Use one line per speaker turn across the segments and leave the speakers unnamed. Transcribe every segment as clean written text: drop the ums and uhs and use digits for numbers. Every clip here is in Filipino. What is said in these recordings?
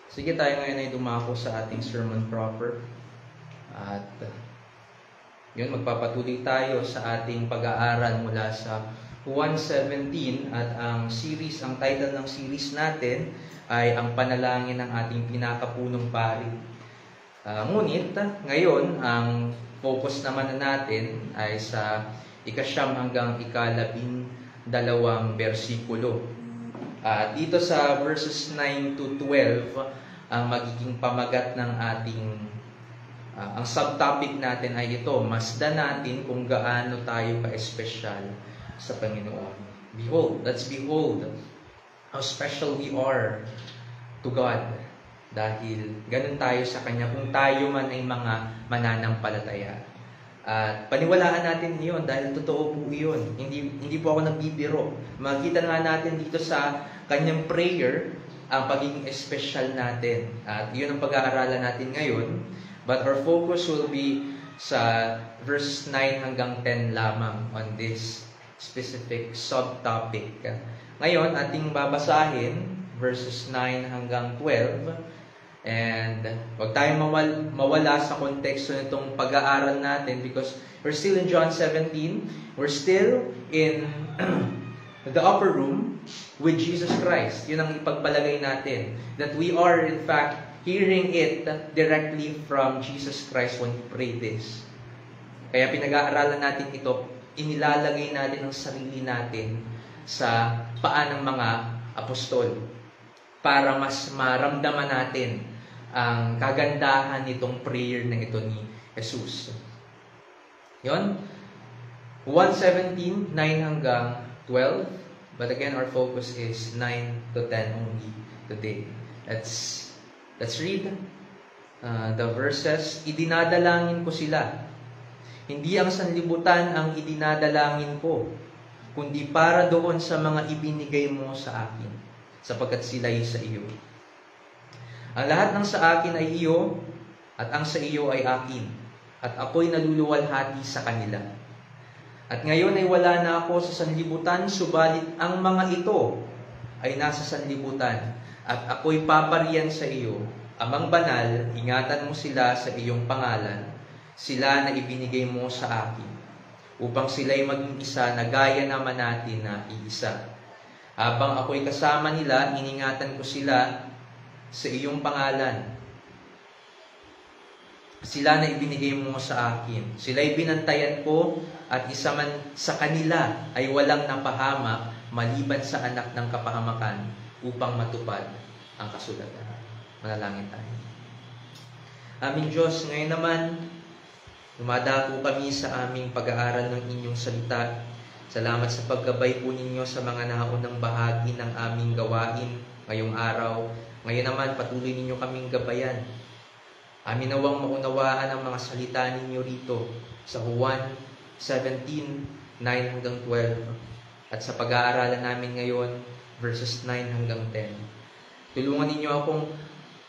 Sige, tayo ngayon ay dumako sa ating sermon proper. At yun, magpapatuloy tayo sa ating pag-aaral mula sa 1:17 at ang title ng series natin ay ang panalangin ng ating pinakapunong pari. Ngunit ngayon, ang focus naman natin ay sa 9 hanggang 12 bersikulo. Dito sa verses 9 to 12, ang magiging pamagat ng ating ang subtopic natin ay ito: masdan natin kung gaano tayo ka-espesyal sa Panginoon. Let's behold how special we are to God. Dahil ganun tayo sa Kanya kung tayo man ay mga mananampalataya. At paniwalaan natin iyon dahil totoo po iyon. Hindi po ako nagbibiro. Makita nga natin dito sa Kanyang prayer ang pagiging espesyal natin. At iyon ang pag-aaralan natin ngayon. But our focus will be sa verse 9 hanggang 10 lamang on this specific subtopic. Ngayon, ating babasahin verses 9 hanggang 12. And wag tayong mawala sa konteksto nitong pag-aaral natin because we're still in John 17. We're still in the upper room with Jesus Christ. Yun ang ipagpalagay natin. That we are in fact hearing it directly from Jesus Christ when we pray this. Kaya pinag-aaralan natin ito, inilalagay natin ang sarili natin sa paan ng mga apostol para mas maramdaman natin ang kagandahan nitong prayer na ito ni Jesus. Yon. 1:17, 9 hanggang 12. But again, our focus is 9 to 10 only today. Let's read the verses. Idinadalangin ko sila. Hindi ang sanlibutan ang idinadalangin ko, kundi para doon sa mga ibinigay mo sa akin, sapagkat sila'y sa iyo. Ang lahat ng sa akin ay iyo, at ang sa iyo ay akin, at ako'y naluluwalhati sa kanila. At ngayon ay wala na ako sa sanlibutan, subalit ang mga ito ay nasa sanlibutan, at ako'y papariyan sa iyo. Amang banal, ingatan mo sila sa iyong pangalan, sila na ibinigay mo sa akin, upang sila'y maging isa na gaya naman natin na iisa. Habang ako'y kasama nila, iningatan ko sila sa iyong pangalan. Sila na ibinigay mo sa akin. Sila'y binantayan ko, at isa man sa kanila ay walang napahamak maliban sa anak ng kapahamakan upang matupad ang kasulatan. Manalangin tayo. Aming Diyos, ngayon naman, dumadako kami sa aming pag-aaral ng inyong salita. Salamat sa paggabay po ninyo sa mga naunang bahagi ng aming gawain ngayong araw. Ngayon naman, patuloy ninyo kaming gabayan. Amin nawang maunawaan ang mga salita ninyo rito sa 1:17, 9 hanggang 12. At sa pag-aaralan namin ngayon, verses 9 hanggang 10. Tulungan ninyo akong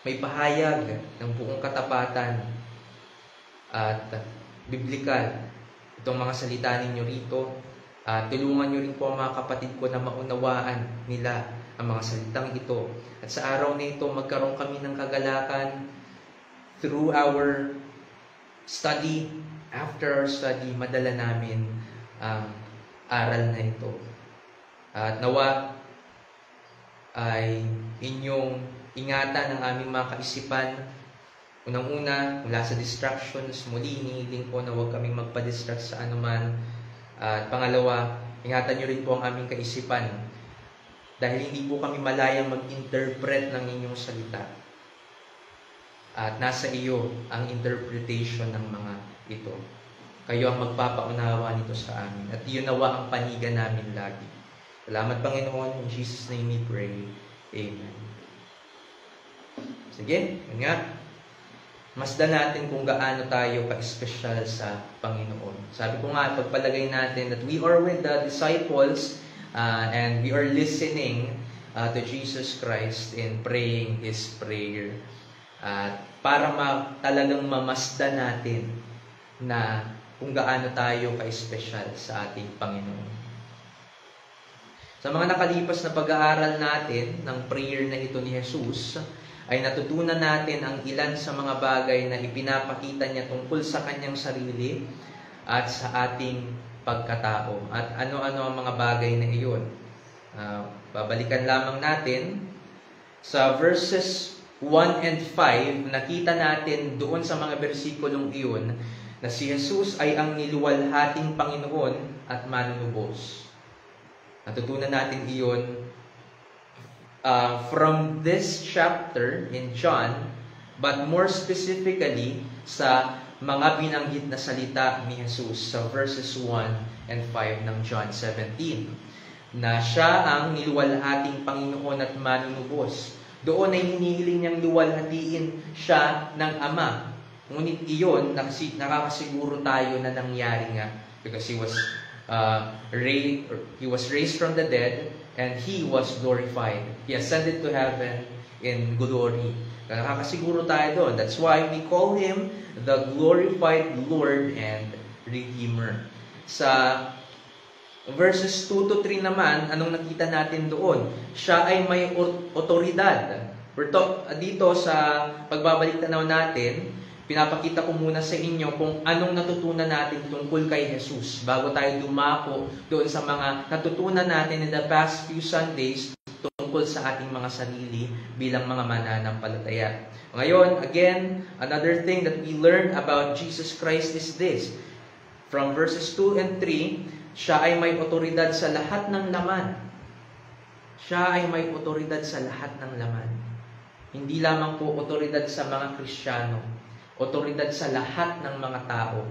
may pahayag ng buong katapatan at biblikal itong mga salita ninyo rito. Tulungan nyo rin po ang mga kapatid ko na maunawaan nila ang mga salitang ito. At sa araw na ito, magkaroon kami ng kagalakan through our study. After our study, madala namin ang aral na ito. At nawa ay inyong ingatan ang aming mga kaisipan. Unang-una, mula sa distractions, muli hinihiling ko na huwag kaming magpa-distract sa anuman. At pangalawa, ingatan nyo rin po ang aming kaisipan. Dahil hindi po kami malayang mag-interpret ng inyong salita. At nasa iyo ang interpretation ng mga ito. Kayo ang magpapaunawa nito sa amin. At iyon nawa ang panigan namin lagi. Salamat, Panginoon. In Jesus' name we pray. Amen. Sige, yun nga. Masdan natin kung gaano tayo ka-espesyal sa Panginoon. Sabi ko nga, pagpalagay natin that we are with the disciples and we are listening to Jesus Christ in praying His prayer. Para talagang mamasdan natin na kung gaano tayo ka-espesyal sa ating Panginoon. Sa mga nakalipas na pag-aaral natin ng prayer na ito ni Jesus, ay natutunan natin ang ilan sa mga bagay na ipinapakita niya tungkol sa kanyang sarili at sa ating pagkatao. At ano-ano ang mga bagay na iyon? Babalikan lamang natin sa verses 1 and 5, nakita natin doon sa mga bersikulong iyon na si Jesus ay ang niluwalhating Panginoon at manunubos. Natutunan natin iyon from this chapter in John, but more specifically sa mga binanggit na salita ni Jesus sa verses 1 and 5 ng John 17, na siya ang niluwalhating Panginoon at manunubos. Doon ay hinihiling niyang luwalhatiin siya ng Ama. Ngunit iyon, nakakasiguro tayo na nangyari nga because he was raised from the dead and He was glorified. He ascended to heaven in glory. Nakakasiguro tayo doon. That's why we call Him the glorified Lord and Redeemer. Sa verses 2 to 3 naman, anong nakita natin doon? Siya ay may otoridad. Dito sa pagbabalik tanaw natin, pinapakita ko muna sa inyo kung anong natutunan natin tungkol kay Jesus bago tayo dumako doon sa mga natutunan natin in the past few Sundays tungkol sa ating mga sarili bilang mga mananampalataya. Ngayon, again, another thing that we learn about Jesus Christ is this. From verses 2 and 3, siya ay may otoridad sa lahat ng laman. Siya ay may otoridad sa lahat ng laman. Hindi lamang po otoridad sa mga Kristiyano, otoridad sa lahat ng mga tao,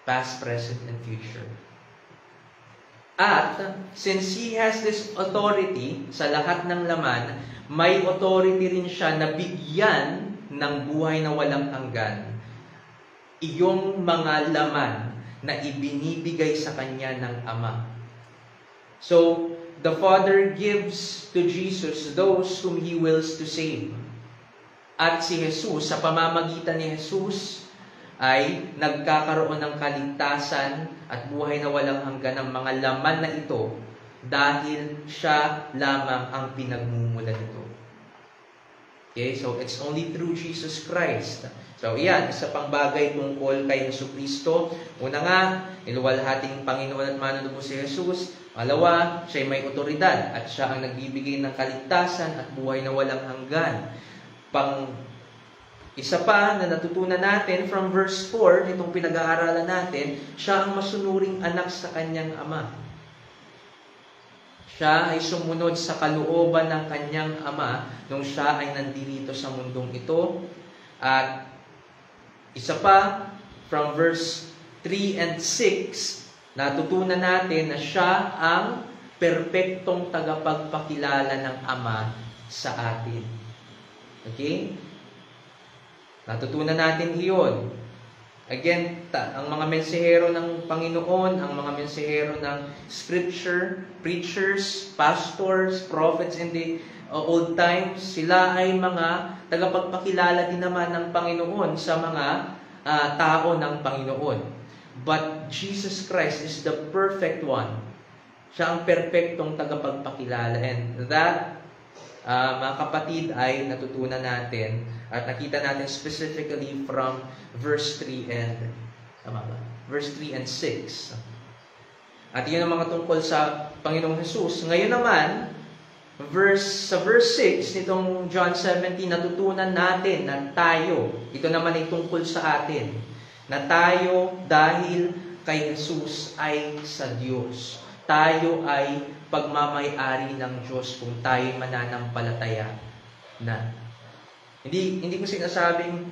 past, present, and future. At since He has this authority sa lahat ng laman, may authority rin siya na bigyan ng buhay na walang hanggan iyong mga laman na ibinibigay sa Kanya ng Ama. So, the Father gives to Jesus those whom He wills to save. At si Jesus, sa pamamagitan ni Jesus, ay nagkakaroon ng kaligtasan at buhay na walang hanggan ng mga laman na ito dahil siya lamang ang pinagmumulan nito. Okay, so it's only through Jesus Christ. So iyan, isa pang bagay tungkol kay Jesucristo. Una nga, niluwalhating Panginoon at manunubos si Jesus. Malawa, siya may otoridad at siya ang nagbibigay ng kaligtasan at buhay na walang hanggan. Isa pa na natutunan natin from verse 4, itong pinag-aaralan natin, siya ang masunuring anak sa kanyang Ama. Siya ay sumunod sa kalooban ng kanyang Ama nung siya ay nandito sa mundong ito. At isa pa, from verse 3 and 6, natutunan natin na siya ang perpektong tagapagpakilala ng Ama sa atin. Okay? Natutunan natin iyon. Again, ang mga mensahero ng Panginoon, ang mga mensahero ng Scripture, preachers, pastors, prophets in the old times, sila ay mga tagapagpakilala din naman ng Panginoon sa mga tao ng Panginoon. But Jesus Christ is the perfect one. Siya ang perfectong tagapagpakilala. And that, mga kapatid, ay natutunan natin at nakita natin specifically from verse 3 and 6. At yun ang mga tungkol sa Panginoong Jesus. Ngayon naman, sa verse 6 nitong John 17, natutunan natin na tayo, ito naman ay tungkol sa atin, na tayo dahil kay Jesus ay sa Diyos. Tayo ay pagmamay-ari ng Diyos kung tayo mananampalataya na. Hindi ko sinasabing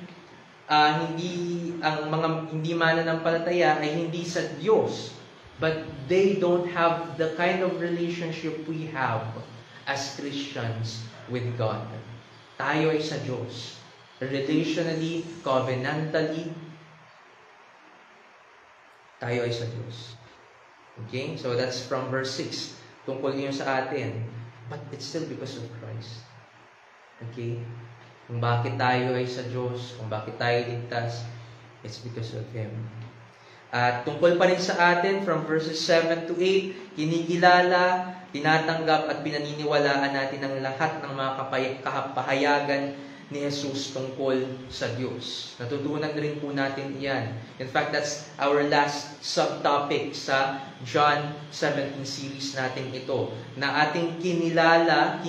hindi mananampalataya ay hindi sa Diyos, but they don't have the kind of relationship we have as Christians with God. Tayo ay sa Diyos. Relationally, covenantally, tayo ay sa Diyos. Okay? So that's from verse 6. Tungkol yun sa atin. But it's still because of Christ. Okay? Kung bakit tayo ay sa Diyos, kung bakit tayo ligtas, it's because of Him. At tungkol pa rin sa atin, from verses 7 to 8, kinikilala, tinatanggap at pinaniniwalaan natin ang lahat ng mga kapahayagan ni Jesus tungkol sa Diyos. Natutunan rin po natin iyan. In fact, that's our last subtopic sa John 17 series natin ito, na ating kinikilala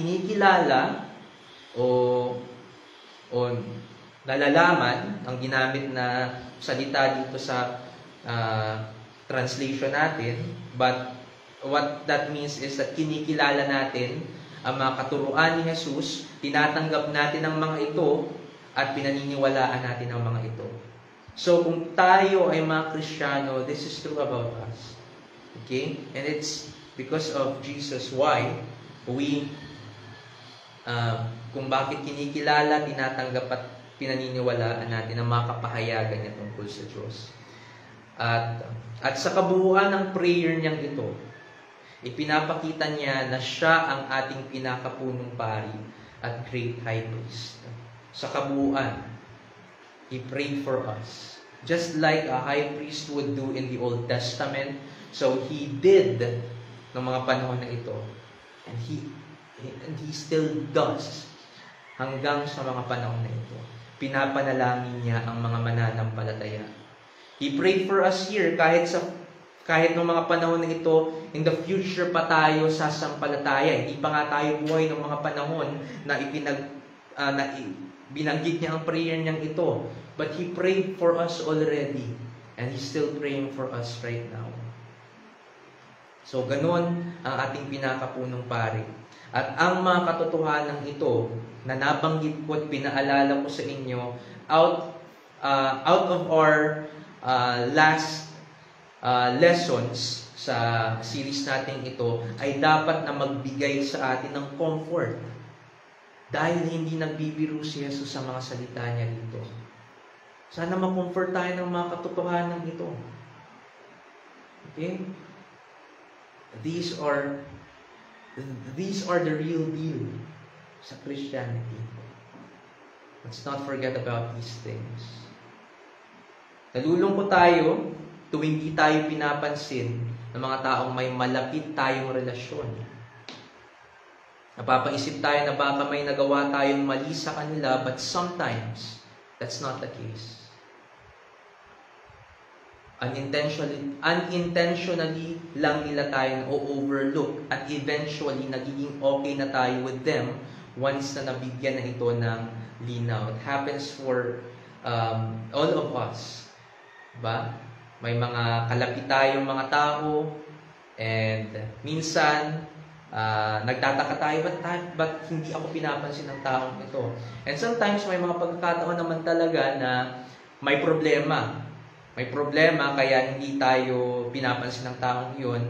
o nalalaman, ang ginamit na salita dito sa translation natin, but what that means is that kinikilala natin ang mga katuruan ni Jesus, tinatanggap natin ang mga ito, at pinaniniwalaan natin ang mga ito. So, kung tayo ay mga Kristiyano, this is true about us. Okay? And it's because of Jesus why we, kung bakit kinikilala, tinatanggap at pinaniniwalaan natin ang mga kapahayagan niya tungkol sa Diyos. At sa kabuuan ng prayer niyang ito, ipinapakita niya na siya ang ating pinakapunong pari at great high priest. Sa kabuuan, He prayed for us. Just like a high priest would do in the Old Testament, so He did ng mga panahon na ito. And He still does hanggang sa mga panahon na ito. Pinapanalangin niya ang mga mananampalataya. He prayed for us here kahit noong mga panahon na ito, in the future pa tayo sasampalataya. Hindi pa nga tayo buhay ng mga panahon na binanggit niya ang prayer niyang ito. But He prayed for us already. And He's still praying for us right now. So, ganun ang ating pinakapunong pari. At ang mga katotohanan ito na nabanggit ko at pinaalala ko sa inyo out of our last lessons sa series natin ito ay dapat na magbigay sa atin ng comfort. Dahil hindi nagbibiro si Jesus sa mga salita niya dito. Sana ma-comfort tayo ng mga katotohanan ito. Okay? These are the real deal sa Christianity. Let's not forget about these things. Nalulungkot tayo tuwing di tayo pinapansin ng mga taong may malapit tayong relasyon. Napapaisip tayo na baka may nagawa tayong mali sa kanila, but sometimes, that's not the case. Unintentionally lang nila tayo na-overlook at eventually nagiging okay na tayo with them once na nabigyan na ito ng linaw. It happens for all of us. Ba? May mga kalapit tayong mga tao and minsan nagtataka tayo, ba't hindi ako pinapansin ng taong ito? And sometimes may mga pagkakataon naman talaga na may problema. May problema kaya hindi tayo pinapansin ng taong yun.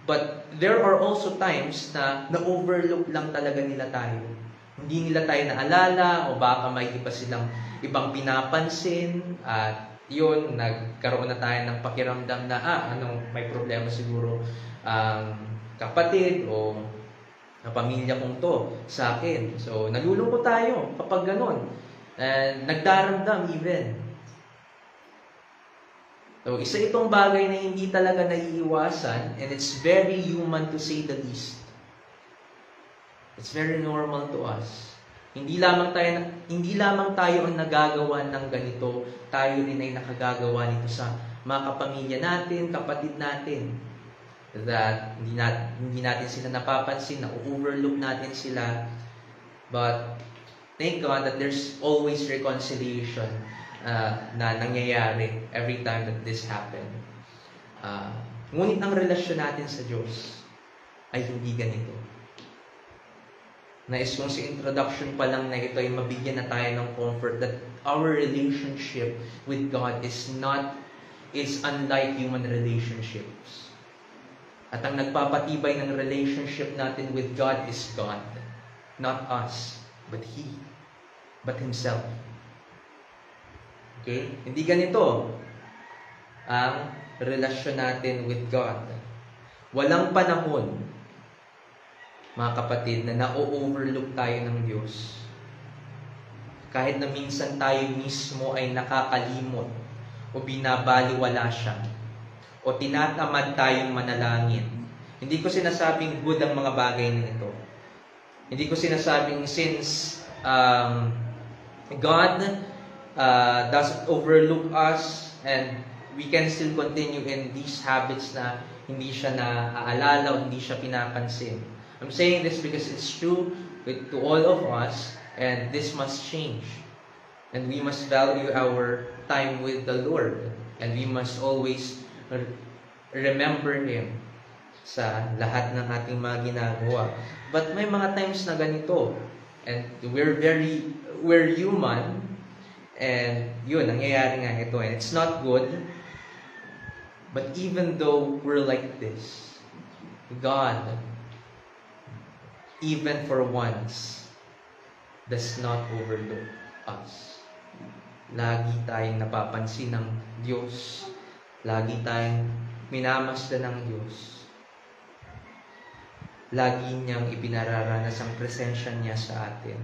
But there are also times na na-overlook lang talaga nila tayo. Hindi nila tayo naalala o baka may iba silang ibang pinapansin at yun, nagkaroon na tayo ng pakiramdam na may problema siguro ang kapatid o na pamilya kong to sa akin. So, nalulungkot tayo kapag ganun. Nagdaramdam even. So, isa itong bagay na hindi talaga naiiwasan and it's very human to say the least. It's very normal to us. Hindi lamang tayo ang nagagawa ng ganito, tayo rin ay nakagagawa nito sa mga kapamilya natin, kapatid natin. That hindi natin sila napapansin, na-overlook natin sila. But thank God that there's always reconciliation na nangyayari every time that this happen. Ngunit ang relasyon natin sa Diyos ay hindi ganito. Nais kong sa introduction pa lang na ito ay mabigyan na tayo ng comfort that our relationship with God is unlike human relationships. At ang nagpapatibay ng relationship natin with God is God. Not us, but Himself. Okay? Hindi ganito ang relasyon natin with God. Walang panahon, mga kapatid, na na-overlook tayo ng Diyos. Kahit na minsan tayo mismo ay nakakalimot o binabaliwala siya o tinatamad tayong manalangin. Hindi ko sinasabing good ang mga bagay na ito. Hindi ko sinasabing since God doesn't overlook us, and we can still continue in these habits na hindi siya naaalala o hindi siya pinapansin. I'm saying this because it's true to all of us, and this must change. And we must value our time with the Lord, and we must always remember Him sa lahat ng ating mga ginagawa. But may mga times na ganito, and we're human, and yun, nangyayari nga ito, and it's not good. But even though we're like this, God, even for once, does not overlook us. Lagi tayong napapansin ng Diyos. Lagi tayong minamasdan ng Diyos. Lagi niyang ipinararanas ang presensya niya sa atin.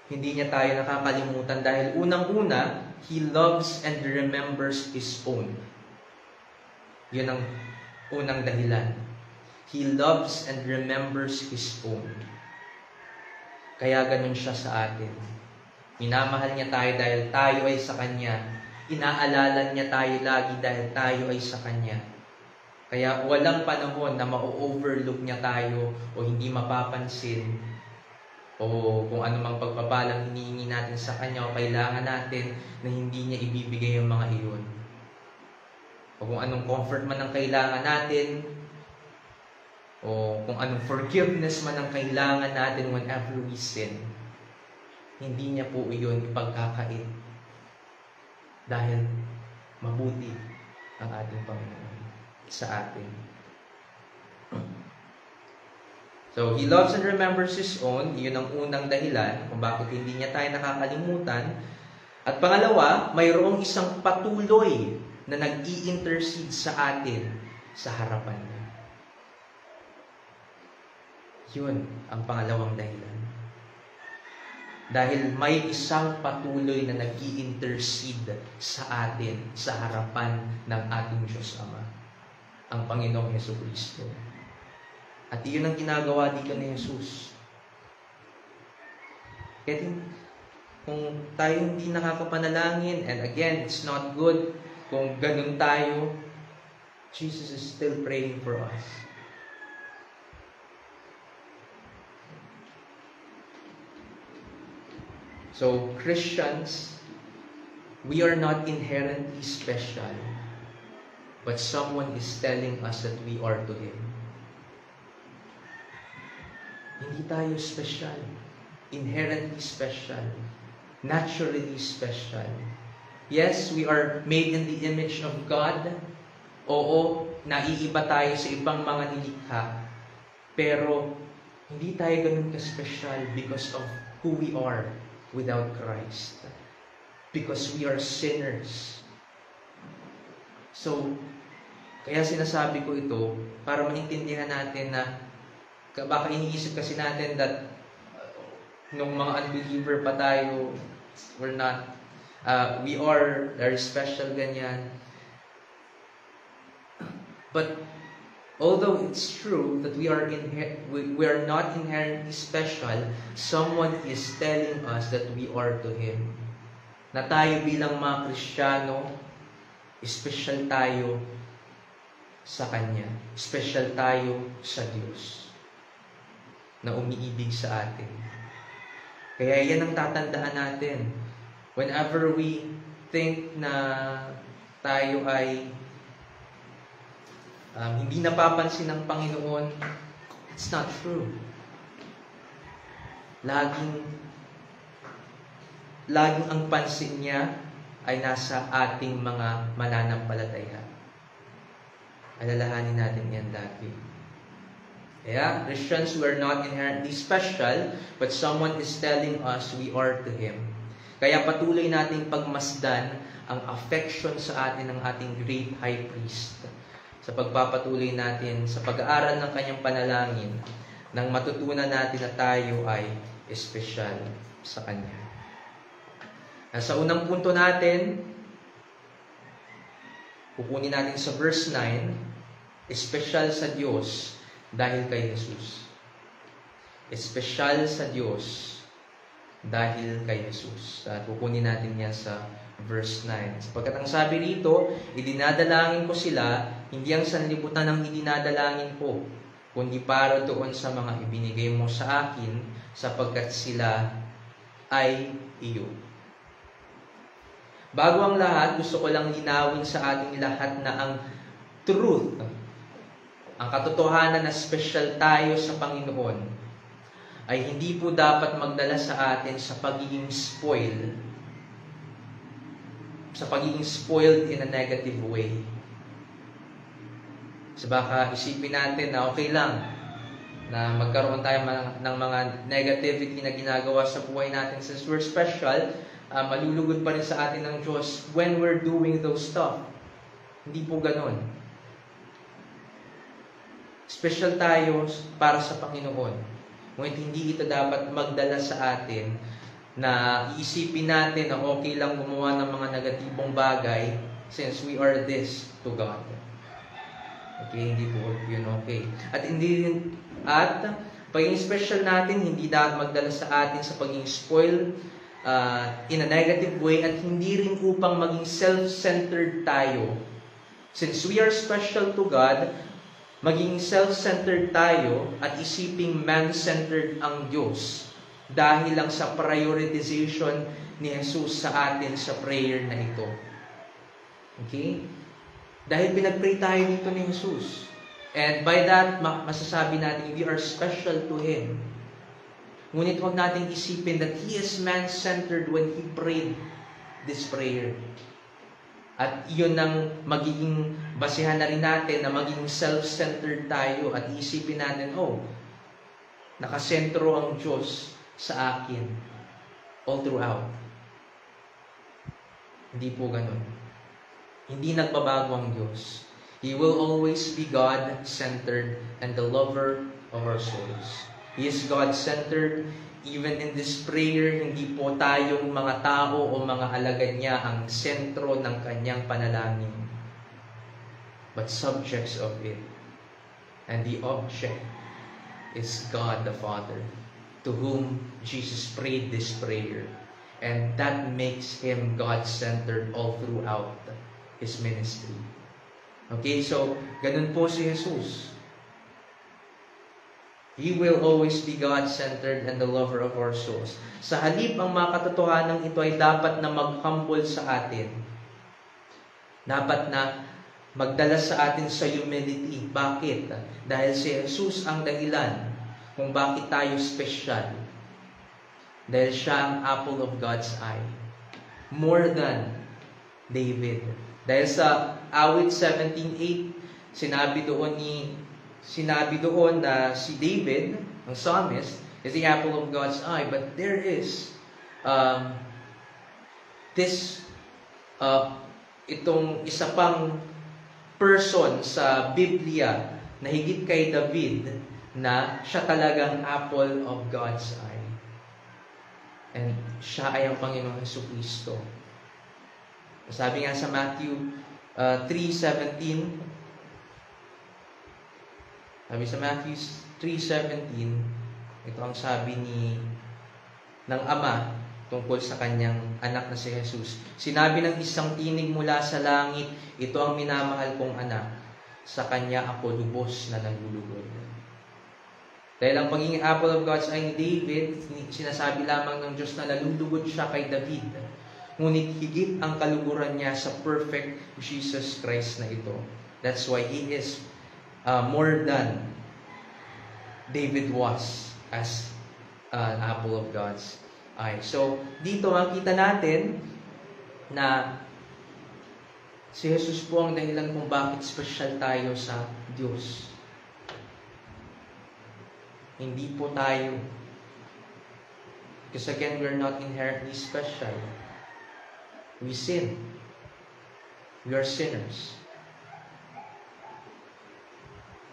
Hindi niya tayo nakakalimutan dahil unang-una, He loves and remembers His own. Yun ang unang dahilan. He loves and remembers His own. Kaya ganun siya sa atin. Minamahal niya tayo dahil tayo ay sa Kanya. Inaalala niya tayo lagi dahil tayo ay sa Kanya. Kaya walang panahon na ma-overlook niya tayo o hindi mapapansin o kung anumang pagpapalang hinihingi natin sa Kanya o kailangan natin na hindi niya ibibigay yung mga iyon. O kung anong comfort man ang kailangan natin o kung anong forgiveness man ang kailangan natin whenever we sin, hindi niya po iyon ipagkakait dahil mabuti ang ating Panginoon sa atin. So, He loves and remembers His own. Yun ang unang dahilan kung bakit hindi niya tayo nakakalimutan. At pangalawa, mayroong isang patuloy na nag-i-intercede sa atin sa harapan niya. Yun ang pangalawang dahilan. Dahil may isang patuloy na nag-i-intercede sa atin sa harapan ng ating Diyos Ama, ang Panginoong Jesucristo. At iyon ang ginagawa dito ni Jesus. Kaya kung tayo hindi nakakapanalangin, and again, it's not good kung ganun tayo, Jesus is still praying for us. So, Christians, we are not inherently special, but someone is telling us that we are to Him. Hindi tayo special, inherently special, naturally special. Yes, we are made in the image of God. Oo, naiiba tayo sa ibang mga nilikha. Pero, hindi tayo ganun ka-special because of who we are without Christ. Because we are sinners. So, kaya sinasabi ko ito para maintindihan natin na baka iniisip kasi natin that nung mga unbeliever pa tayo, we're not, we are very special, ganyan. But although it's true that we are not inherently special, someone is telling us that we are to Him. Na tayo bilang mga Kristiyano, special tayo sa Kanya. Special tayo sa Diyos na umiibig sa atin. Kaya yan ang tatandaan natin. Whenever we think na tayo ay hindi napapansin ng Panginoon, it's not true. Laging ang pansin niya ay nasa ating mga mananampalataya. Alalahanin natin yan lagi. Kaya, Christians, we are not inherently special, but someone is telling us we are to Him. Kaya patuloy nating pagmasdan ang affection sa atin ng ating great high priest sa pagpapatuloy natin sa pag-aaral ng kanyang panalangin nang matutunan natin na tayo ay espesyal sa Kanya. Sa unang punto natin, pupunin natin sa verse 9, espesyal sa Diyos dahil kay Jesus. Espesyal sa Diyos dahil kay Jesus. At kukunin natin yan sa verse 9. Sapagkat ang sabi rito, idinadalangin ko sila, hindi ang sanlibutan ang idinadalangin ko, kundi para doon sa mga ibinigay mo sa akin, sapagkat sila ay iyo. Bago ang lahat, gusto ko lang linawin sa ating lahat na ang truth, ang katotohanan na special tayo sa Panginoon, ay hindi po dapat magdala sa atin sa pagiging spoiled in a negative way. So baka isipin natin na okay lang na magkaroon tayo ng mga negativity na ginagawa sa buhay natin since we're special, malulugod pa rin sa atin ng Diyos when we're doing those stuff. Hindi po ganon. Special tayo para sa Panginoon. Ngunit hindi ito dapat magdala sa atin na iisipin natin na okay lang gumawa ng mga negatibong bagay since we are this to God. Okay, hindi po yun okay. At pagiging special natin, hindi dapat magdala sa atin sa pagiging spoiled in a negative way at hindi rin upang maging self-centered tayo. Since we are special to God, maging self-centered tayo at isiping man-centered ang Diyos dahil lang sa prioritization ni Jesus sa atin sa prayer na ito. Okay? Dahil pinag-pray tayo dito ni Jesus. And by that, masasabi natin we are special to Him. Ngunit huwag natin isipin that He is man-centered when He prayed this prayer. At iyon ang magiging basihan na rin natin na maging self-centered tayo at isipin natin, nakasentro ang Diyos sa akin all throughout. Hindi po ganun. Hindi nagbabago ang Diyos. He will always be God-centered and the lover of our souls. He is God-centered. Even in this prayer, hindi po tayong mga tao o mga alagad niya ang sentro ng kanyang panalangin, but subjects of it. And the object is God the Father, to whom Jesus prayed this prayer. And that makes Him God-centered all throughout His ministry. Okay, so ganun po si Jesus. He will always be God-centered and the lover of our souls. Sa halip, ang mga katotohanan ito ay dapat na mag-humble sa atin. Dapat na magdala sa atin sa humility. Bakit? Dahil si Jesus ang dahilan kung bakit tayo special. Dahil siya ang apple of God's eye. More than David. Dahil sa awit 17:8, sinabi doon na si David, ang psalmist, is the apple of God's eye. But there is itong isa pang person sa Biblia na higit kay David na siya talagang apple of God's eye. And siya ay ang Panginoong Jesucristo. Sabi nga sa Matthew 3:17, sabi sa Matthew 3:17, ito ang sabi ng Ama tungkol sa kanyang anak na si Jesus. Sinabi ng isang tinig mula sa langit, ito ang minamahal kong anak, sa kanya ako lubos na nalulugod. Dahil ang pagiging apple of God's eye ni David, sinasabi lamang ng Diyos na nalulugod siya kay David. Ngunit higit ang kaluguran niya sa perfect Jesus Christ na ito. That's why He is more than David was as an apple of God's eye. So, dito makita natin na si Jesus po ang dahilan kung bakit special tayo sa Diyos. Hindi po tayo. Because again, we're not inherently special. We sin. We are sinners.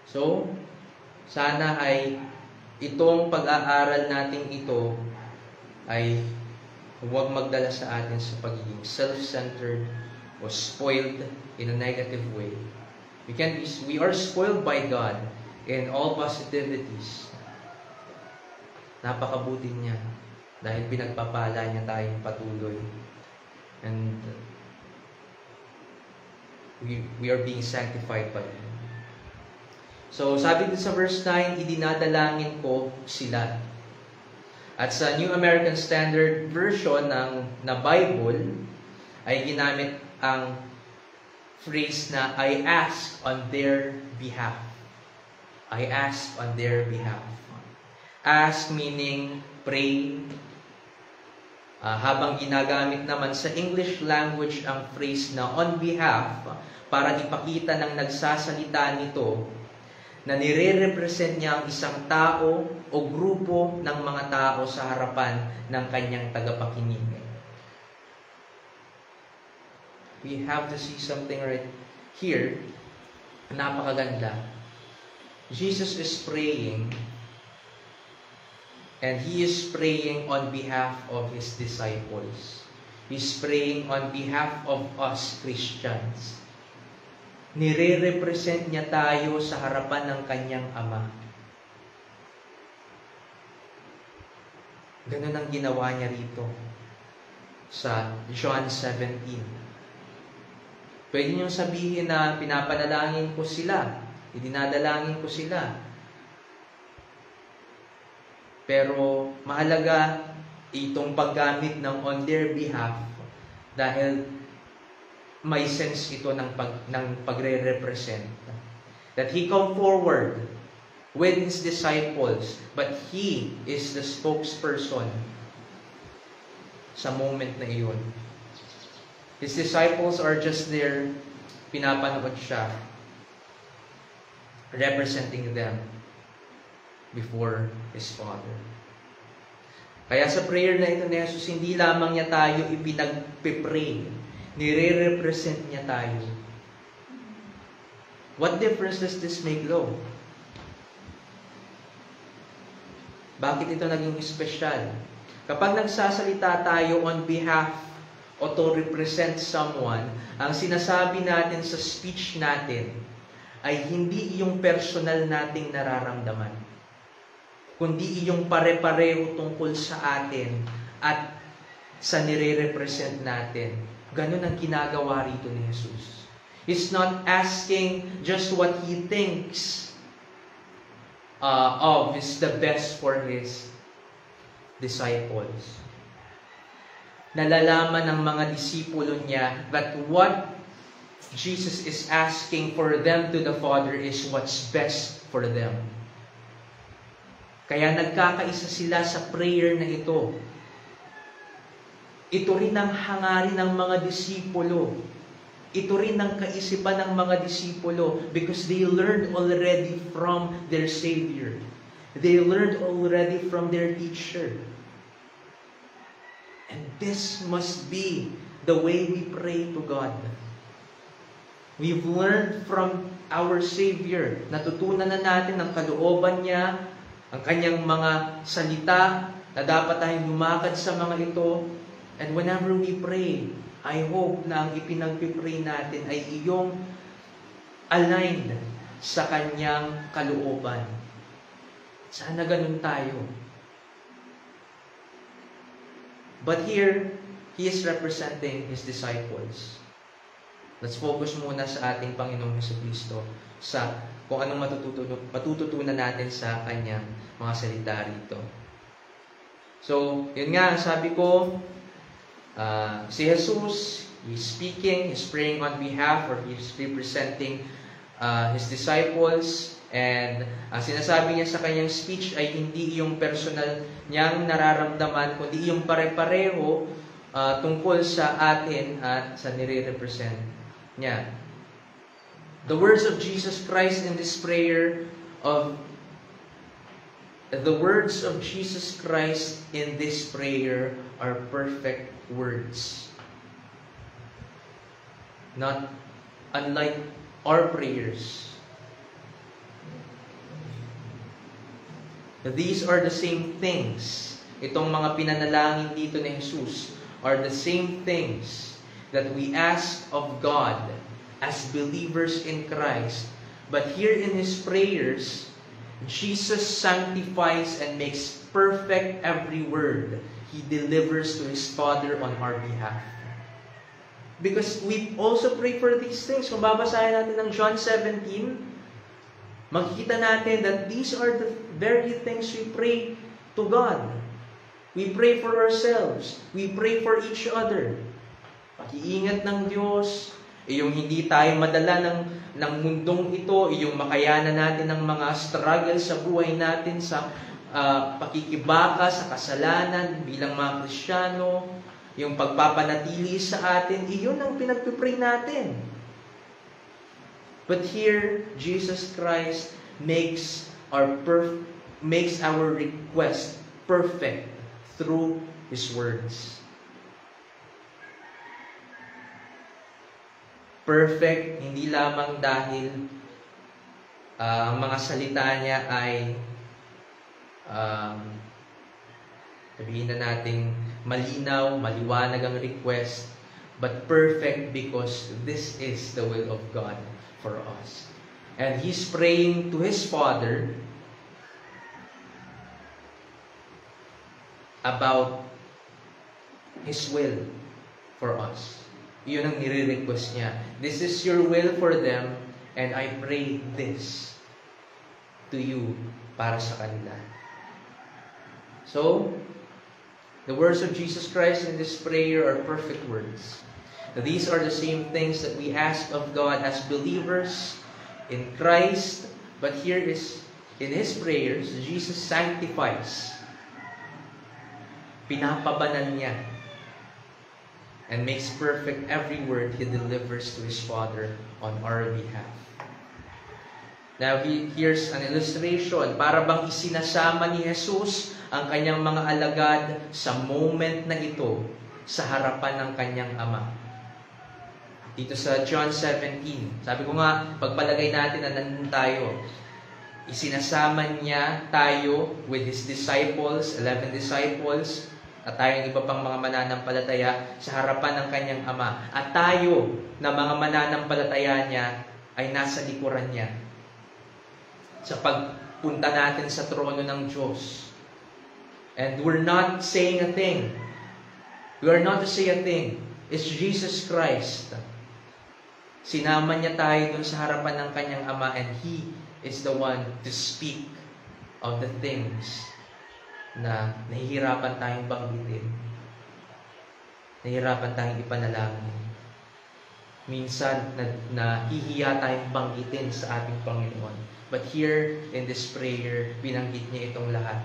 So, sana ay itong pag-aaral natin ito ay huwag magdala sa atin sa pagiging self-centered o spoiled in a negative way. We are spoiled by God in all positivities. Napakabuti niya. Dahil pinagpapala niya tayong patuloy. And we are being sanctified by Him. So, sabi din sa verse 9, idinadalangin ko sila. At sa New American Standard Version na Bible, ay ginamit ang phrase na, I ask on their behalf. I ask on their behalf. Ask meaning pray. Habang ginagamit naman sa English language ang phrase na on behalf, para ipakita ng nagsasalita nito na nire-represent niya ang isang tao o grupo ng mga tao sa harapan ng kanyang tagapakinig. We have to see something right here. Napakaganda. Jesus is praying, and He is praying on behalf of His disciples. He's praying on behalf of us Christians. Nire-represent niya tayo sa harapan ng kanyang Ama. Ganun ang ginawa niya rito sa John 17. Pwede niyong sabihin na pinapanalangin ko sila, idinadalangin ko sila. Pero mahalaga itong paggamit ng on their behalf dahil may sense ito ng pagre-represent. That He come forward with His disciples, but He is the spokesperson sa moment na iyon. His disciples are just there, pinapanood siya, representing them before His Father. Kaya sa prayer na ito ni Jesus, hindi lamang niya tayo ipinagpipray, nire-represent niya tayo. What difference does this make, though? Bakit ito naging espesyal? Kapag nagsasalita tayo on behalf o to represent someone, ang sinasabi natin sa speech natin ay hindi iyong personal nating nararamdaman, kundi iyong pare-pareho tungkol sa atin at sa nire-represent natin. Ganun ang ginagawa rito ni Jesus. He's not asking just what He thinks of is the best for His disciples. Nalalaman ng mga disipulo niya that what Jesus is asking for them to the Father is what's best for them. Kaya nagkakaisa sila sa prayer na ito. Ito rin ang hangarin ng mga disipulo. Ito rin ang kaisipan ng mga disipulo because they learned already from their Savior. They learned already from their teacher. And this must be the way we pray to God. We've learned from our Savior. Natutunan na natin ang kalooban niya, ang kanyang mga salita, na dapat tayong lumakad sa mga ito. And whenever we pray, I hope na ang ipinagpipray natin ay iyong aligned sa kanyang kalooban. Sana ganun tayo. But here, He is representing His disciples. Let's focus muna sa ating Panginoong Jesucristo sa kung anong matututunan natin sa kanyang mga salita rito. So, yun nga, sabi ko, si Jesus, He's speaking, He's praying on behalf, or He's representing His disciples, and sinasabi niya sa kanyang speech ay hindi yung personal niyang nararamdaman, kundi yung pare-pareho tungkol sa atin at sa nire-represent niya. The words of Jesus Christ in this prayer are perfect words. Not unlike our prayers. These are the same things. Itong mga pinanalangin dito ni Jesus are the same things that we ask of God as believers in Christ. But here in His prayers, Jesus sanctifies and makes perfect every word He delivers to His Father on our behalf. Because we also pray for these things. Kung babasahin natin ng John 17, makikita natin that these are the very things we pray to God. We pray for ourselves. We pray for each other. Pag-iingat ng Diyos, yung hindi tayo madala ng mundong ito, yung makayanan natin ng mga struggles sa buhay natin, sa pakikibaka, sa kasalanan bilang mga Kristiyano, yung pagpapanatili sa atin, iyon ang pinagpipray natin. But here, Jesus Christ makes our request perfect through His words. Perfect, hindi lamang dahil ang mga salita niya ay sabihin na nating malinaw, maliwanag ang request, but perfect because this is the will of God for us. And He's praying to His Father about His will for us. Yun ang nire-request niya. This is your will for them, and I pray this to you para sa kanila. So, the words of Jesus Christ in this prayer are perfect words. These are the same things that we ask of God as believers in Christ, but here is, in His prayers, Jesus sanctifies. Pinapabanan niya and makes perfect every word He delivers to His Father on our behalf. Now, here's an illustration. Para bang isinasama ni Jesus ang kanyang mga alagad sa moment na ito sa harapan ng kanyang Ama. Dito sa John 17, sabi ko nga, pagpalagay natin na nandun tayo, isinasama niya tayo with His disciples, 11 disciples, at tayong iba pang mga mananampalataya sa harapan ng kanyang Ama. At tayo na mga mananampalataya niya ay nasa likuran niya sa pagpunta natin sa trono ng Diyos. And we're not saying a thing. We are not to say a thing. It's Jesus Christ. Sinama niya tayo dun sa harapan ng kanyang Ama, and He is the one to speak of the things na nahihirapan tayong banggitin. Nahihirapan tayong ipanalangin. Minsan, nahihiya tayong banggitin sa ating Panginoon. But here, in this prayer, binanggit niya itong lahat.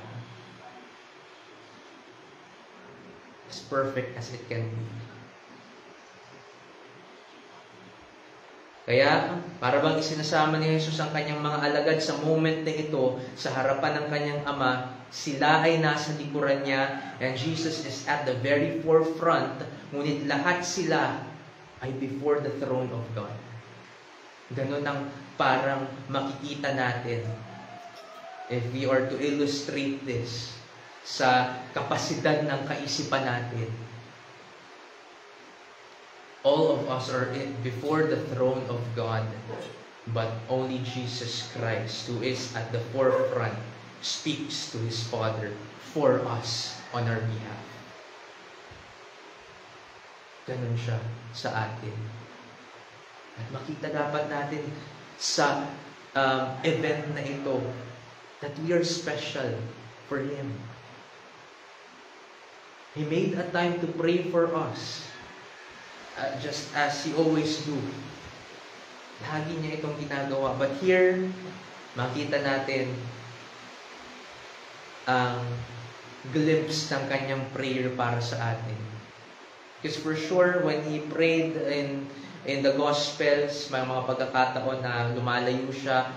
As perfect as it can be. Kaya, para bang isinasama ni Jesus ang kanyang mga alagad sa moment na ito, sa harapan ng kanyang Ama, sila ay nasa likuran niya, and Jesus is at the very forefront, ngunit lahat sila ay before the throne of God. Ganun ang parang makikita natin if we are to illustrate this sa kapasidad ng kaisipan natin. All of us are before the throne of God, but only Jesus Christ, who is at the forefront, speaks to His Father for us on our behalf. Ganun siya sa atin. At makita dapat natin sa event na ito that we are special for Him. He made a time to pray for us, just as He always do. Lagi niya itong ginagawa. But here, makita natin ang glimpse ng kanyang prayer para sa atin. Because for sure, when He prayed in the Gospels, may mga pagkakataon na lumalayo siya,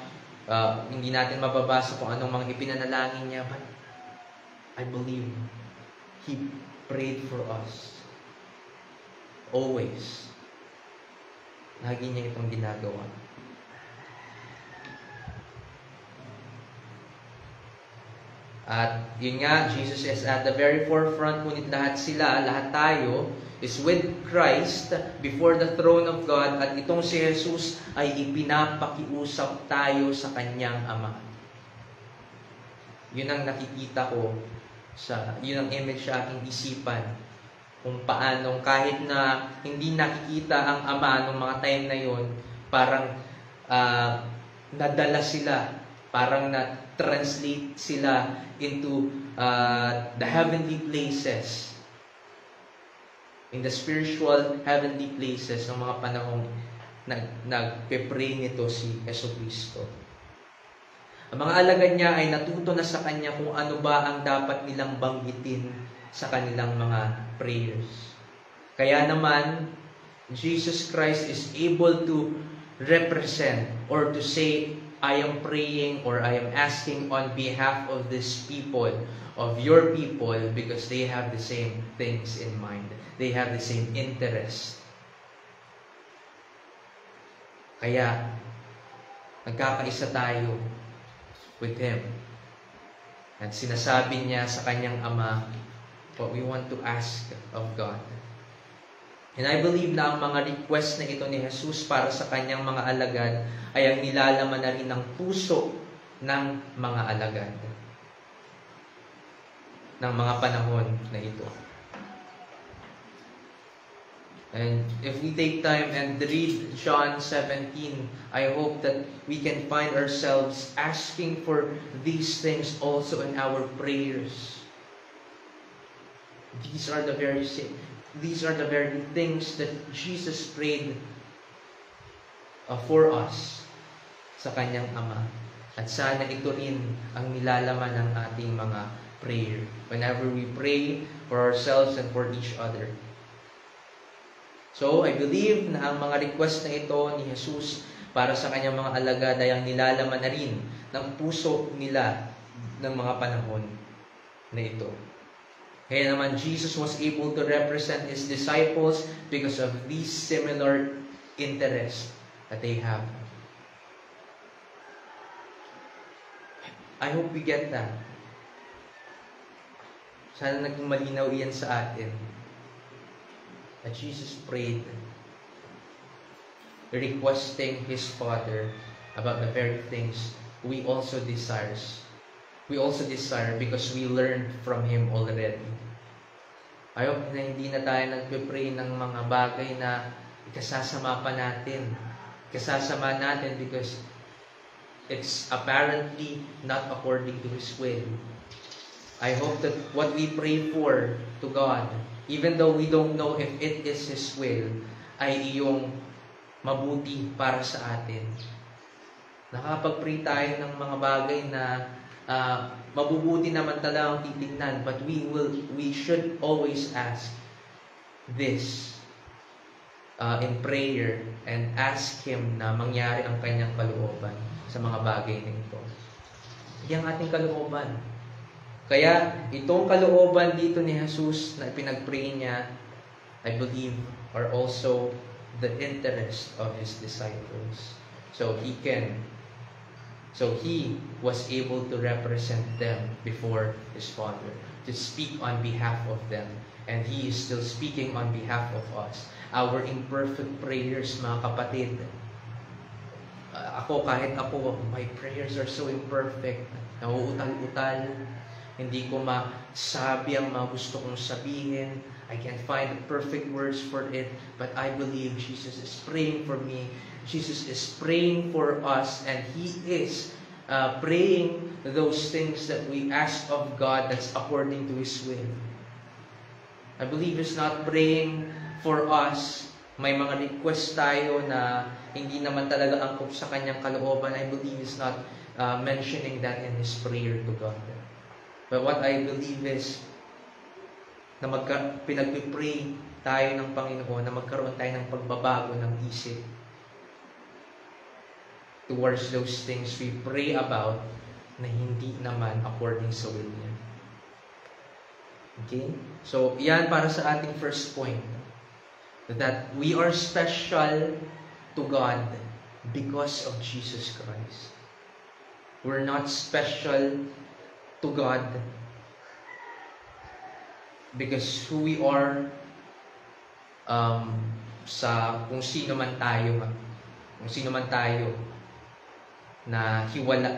hindi natin mababasa kung anong mga ipinanalangin niya, but I believe He prayed for us. Always. Lagi niya itong ginagawa. At yun nga, Jesus is at the very forefront, ngunit lahat sila, lahat tayo, is with Christ before the throne of God, at itong si Jesus ay ipinapakiusap tayo sa kanyang Ama. Yun ang nakikita ko Yun ang image sa aking isipan. Kung paano, kahit na hindi nakikita ang Ama nung mga time na yun, parang nadala sila, parang na-translate sila into the heavenly places, in the spiritual heavenly places ng mga panahong nagpe-pray nito si Jesucristo. Ang mga alagad niya ay natuto na sa Kanya kung ano ba ang dapat nilang banggitin sa kanilang mga prayers. Kaya naman, Jesus Christ is able to represent or to say, I am praying or I am asking on behalf of these people, of your people, because they have the same things in mind. They have the same interest. Kaya, nagkakaisa tayo with Him. At sinasabi niya sa kanyang Ama what we want to ask of God. And I believe na ang mga request na ito ni Jesus para sa kanyang mga alagad ay ang nilalaman na rin ng puso ng mga alagad ng mga panahon na ito. And if we take time and read John 17, I hope that we can find ourselves asking for these things also in our prayers. These are the very things that Jesus prayed for us sa kanyang Ama. At sana ito rin ang nilalaman ng ating mga prayer whenever we pray for ourselves and for each other. So, I believe na ang mga request na ito ni Jesus para sa kanyang mga alagad ay ang nilalaman na rin ng puso nila ng mga panahon na ito. Kaya naman, Jesus was able to represent His disciples because of these similar interests that they have. I hope we get that. Sana naging malinaw iyan sa atin. That Jesus prayed, requesting His Father about the very things we also desire. We also desire because we learned from Him already. I hope na hindi na tayo nagpe-pray ng mga bagay na ikasasama pa natin. Ikasasama natin because it's apparently not according to His will. I hope that what we pray for to God, even though we don't know if it is His will, ay iyong mabuti para sa atin. Nakapag-pray tayo ng mga bagay na mabubuti naman talagang titignan, but we should always ask this in prayer and ask Him na mangyari ang kanyang kalooban sa mga bagay na ito. Iyang ating kalooban. Kaya itong kalooban dito ni Jesus na pinag-pray niya, I believe, are also the interest of His disciples. So He was able to represent them before His Father, to speak on behalf of them. And He is still speaking on behalf of us. Our imperfect prayers, mga kapatid. Kahit ako, my prayers are so imperfect. Nauutal-utal. Hindi ko masabi ang mga gusto kong sabihin. I can't find the perfect words for it. But I believe Jesus is praying for me. Jesus is praying for us. And He is praying those things that we ask of God that's according to His will. I believe He's not praying for us. May mga request tayo na hindi naman talaga angkop sa kanyang kalooban. I believe He's not mentioning that in His prayer to God. But what I believe is na pinag-pray tayo ng Panginoon, na magkaroon tayo ng pagbabago ng isip towards those things we pray about na hindi naman according sa will niya. Okay? So, yan para sa ating first point. That we are special to God because of Jesus Christ. We're not special to God because who we are sa kung sino man tayo na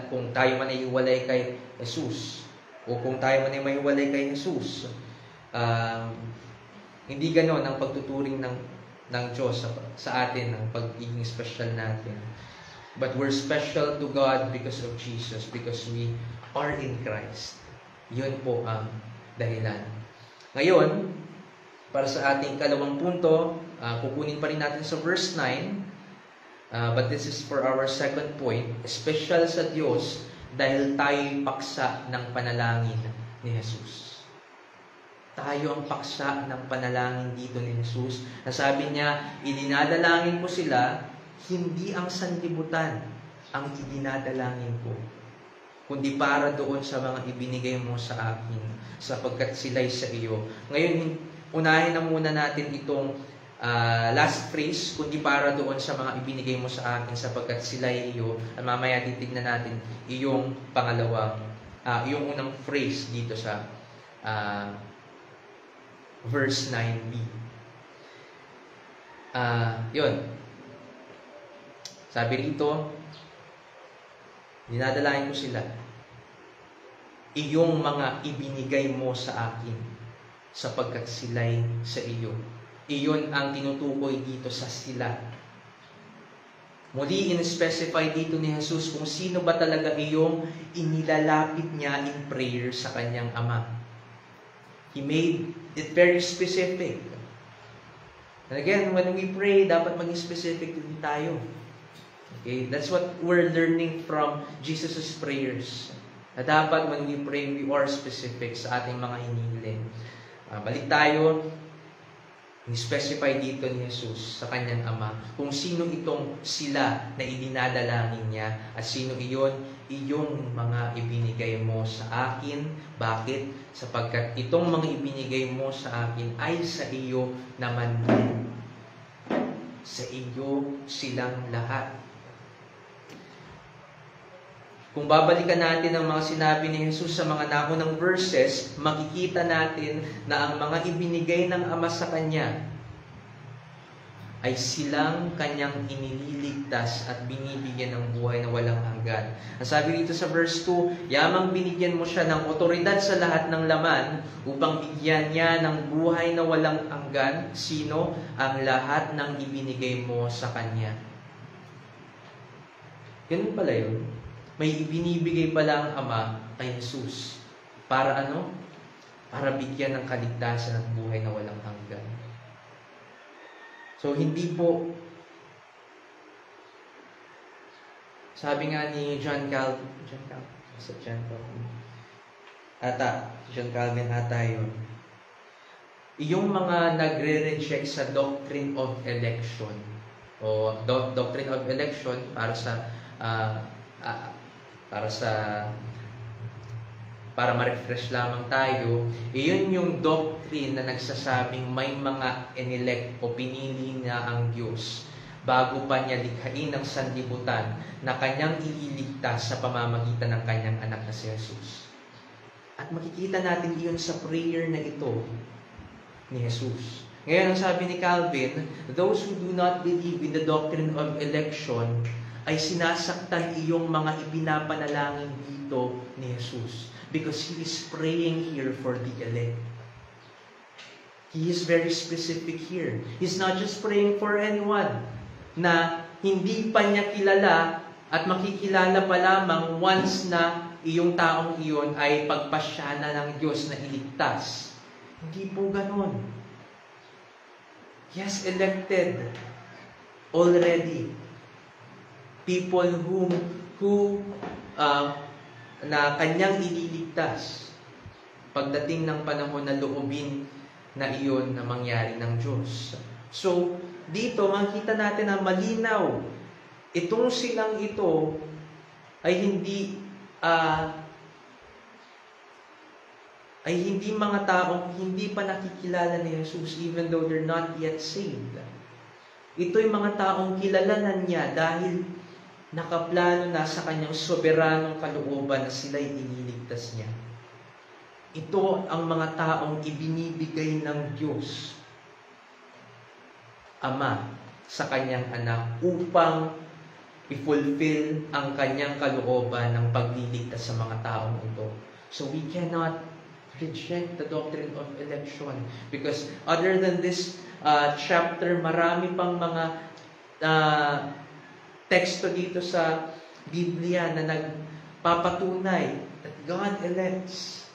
kung tayo man ay hiwalay kay Jesus, O kung tayo man ay mahiwalay kay Jesus, hindi ganon ang pagtuturing ng Diyos sa atin, ang pagiging special natin. But we're special to God because of Jesus, because we are in Christ. Yun po ang dahilan. Ngayon, para sa ating kalawang punto, kukunin pa rin natin sa verse 9, but this is for our second point, special sa Diyos dahil tayo'y paksa ng panalangin ni Jesus. Tayo ang paksa ng panalangin dito ni Jesus. Nasabi niya, idinadalangin ko sila, hindi ang sanlibutan ang idinadalangin ko, kundi para doon sa mga ibinigay mo sa akin, sapagkat sila'y sa iyo. Ngayon, unahin na muna natin itong last phrase, kundi para doon sa mga ibinigay mo sa akin, sapagkat sila'y iyo. At mamaya titignan natin iyong pangalawa, iyong unang phrase dito sa verse 9b. Yun. Sabi rito, dinadalain ko sila, iyong mga ibinigay mo sa akin, sapagkat sila'y sa iyo. Iyon ang tinutukoy dito sa sila. Muli in-specify dito ni Jesus kung sino ba talaga iyong inilalapit niya in prayer sa kanyang Ama. He made it very specific. And again, when we pray, dapat maging specific din tayo. Okay? That's what we're learning from Jesus' prayers. Na dapat when we pray, we are specific sa ating mga hinihiling. Balik tayo. Ni-specify dito ni Jesus sa kanyang Ama kung sino itong sila na idinadalangin niya at sino iyon, iyong mga ibinigay mo sa akin. Bakit? Sapagkat itong mga ibinigay mo sa akin ay sa iyo naman din. Sa iyo silang lahat. Kung babalikan natin ang mga sinabi ni Jesus sa mga naunang verses, makikita natin na ang mga ibinigay ng Ama sa Kanya ay silang Kanyang inililigtas at binibigyan ng buhay na walang hanggan. Ang sabi dito sa verse 2, yamang binigyan mo siya ng otoridad sa lahat ng laman upang bigyan niya ng buhay na walang hanggan. Sino? Ang lahat ng ibinigay mo sa Kanya. Ganun pala yun. May ibinibigay pala ang Ama kay Jesus. Para ano? Para bigyan ng kaligtasan at buhay na walang hanggan. So, hindi po, sabi nga ni John Calvin ata yun, yung mga nagre-reject sa doctrine of election, o doctrine of election para ma-refresh lamang tayo, iyon yung doctrine na nagsasabing may mga inelect o pinili na ang Diyos bago pa niya likhain ang sanlibutan na kanyang ililigtas sa pamamagitan ng kanyang anak na si Jesus. At makikita natin iyon sa prayer na ito ni Jesus. Ngayon, ang sabi ni Calvin, those who do not believe in the doctrine of election ay sinasaktan iyong mga ibinapanalangin dito ni Jesus. Because He is praying here for the elect. He is very specific here. He's not just praying for anyone na hindi pa niya kilala at makikilala pa lamang once na iyong taong iyon ay pagpasya na ng Diyos na iligtas. Hindi po ganon. He has elected already people who na kanyang ililigtas pagdating ng panahon na loobin na iyon na mangyari ng Diyos. So, dito makita natin na malinaw itong silang ito ay hindi mga taong hindi pa nakikilala ni Jesus even though they're not yet saved. Ito'y mga taong kilalanan niya dahil nakaplano na sa kanyang soberanong kalooban na sila'y iniligtas niya. Ito ang mga taong ibinibigay ng Diyos, Ama, sa kanyang anak upang i-fulfill ang kanyang kalooban ng pagliligtas sa mga taong ito. So we cannot reject the doctrine of election because other than this chapter, marami pang mga teksto dito sa Biblia na nagpapatunay that God elects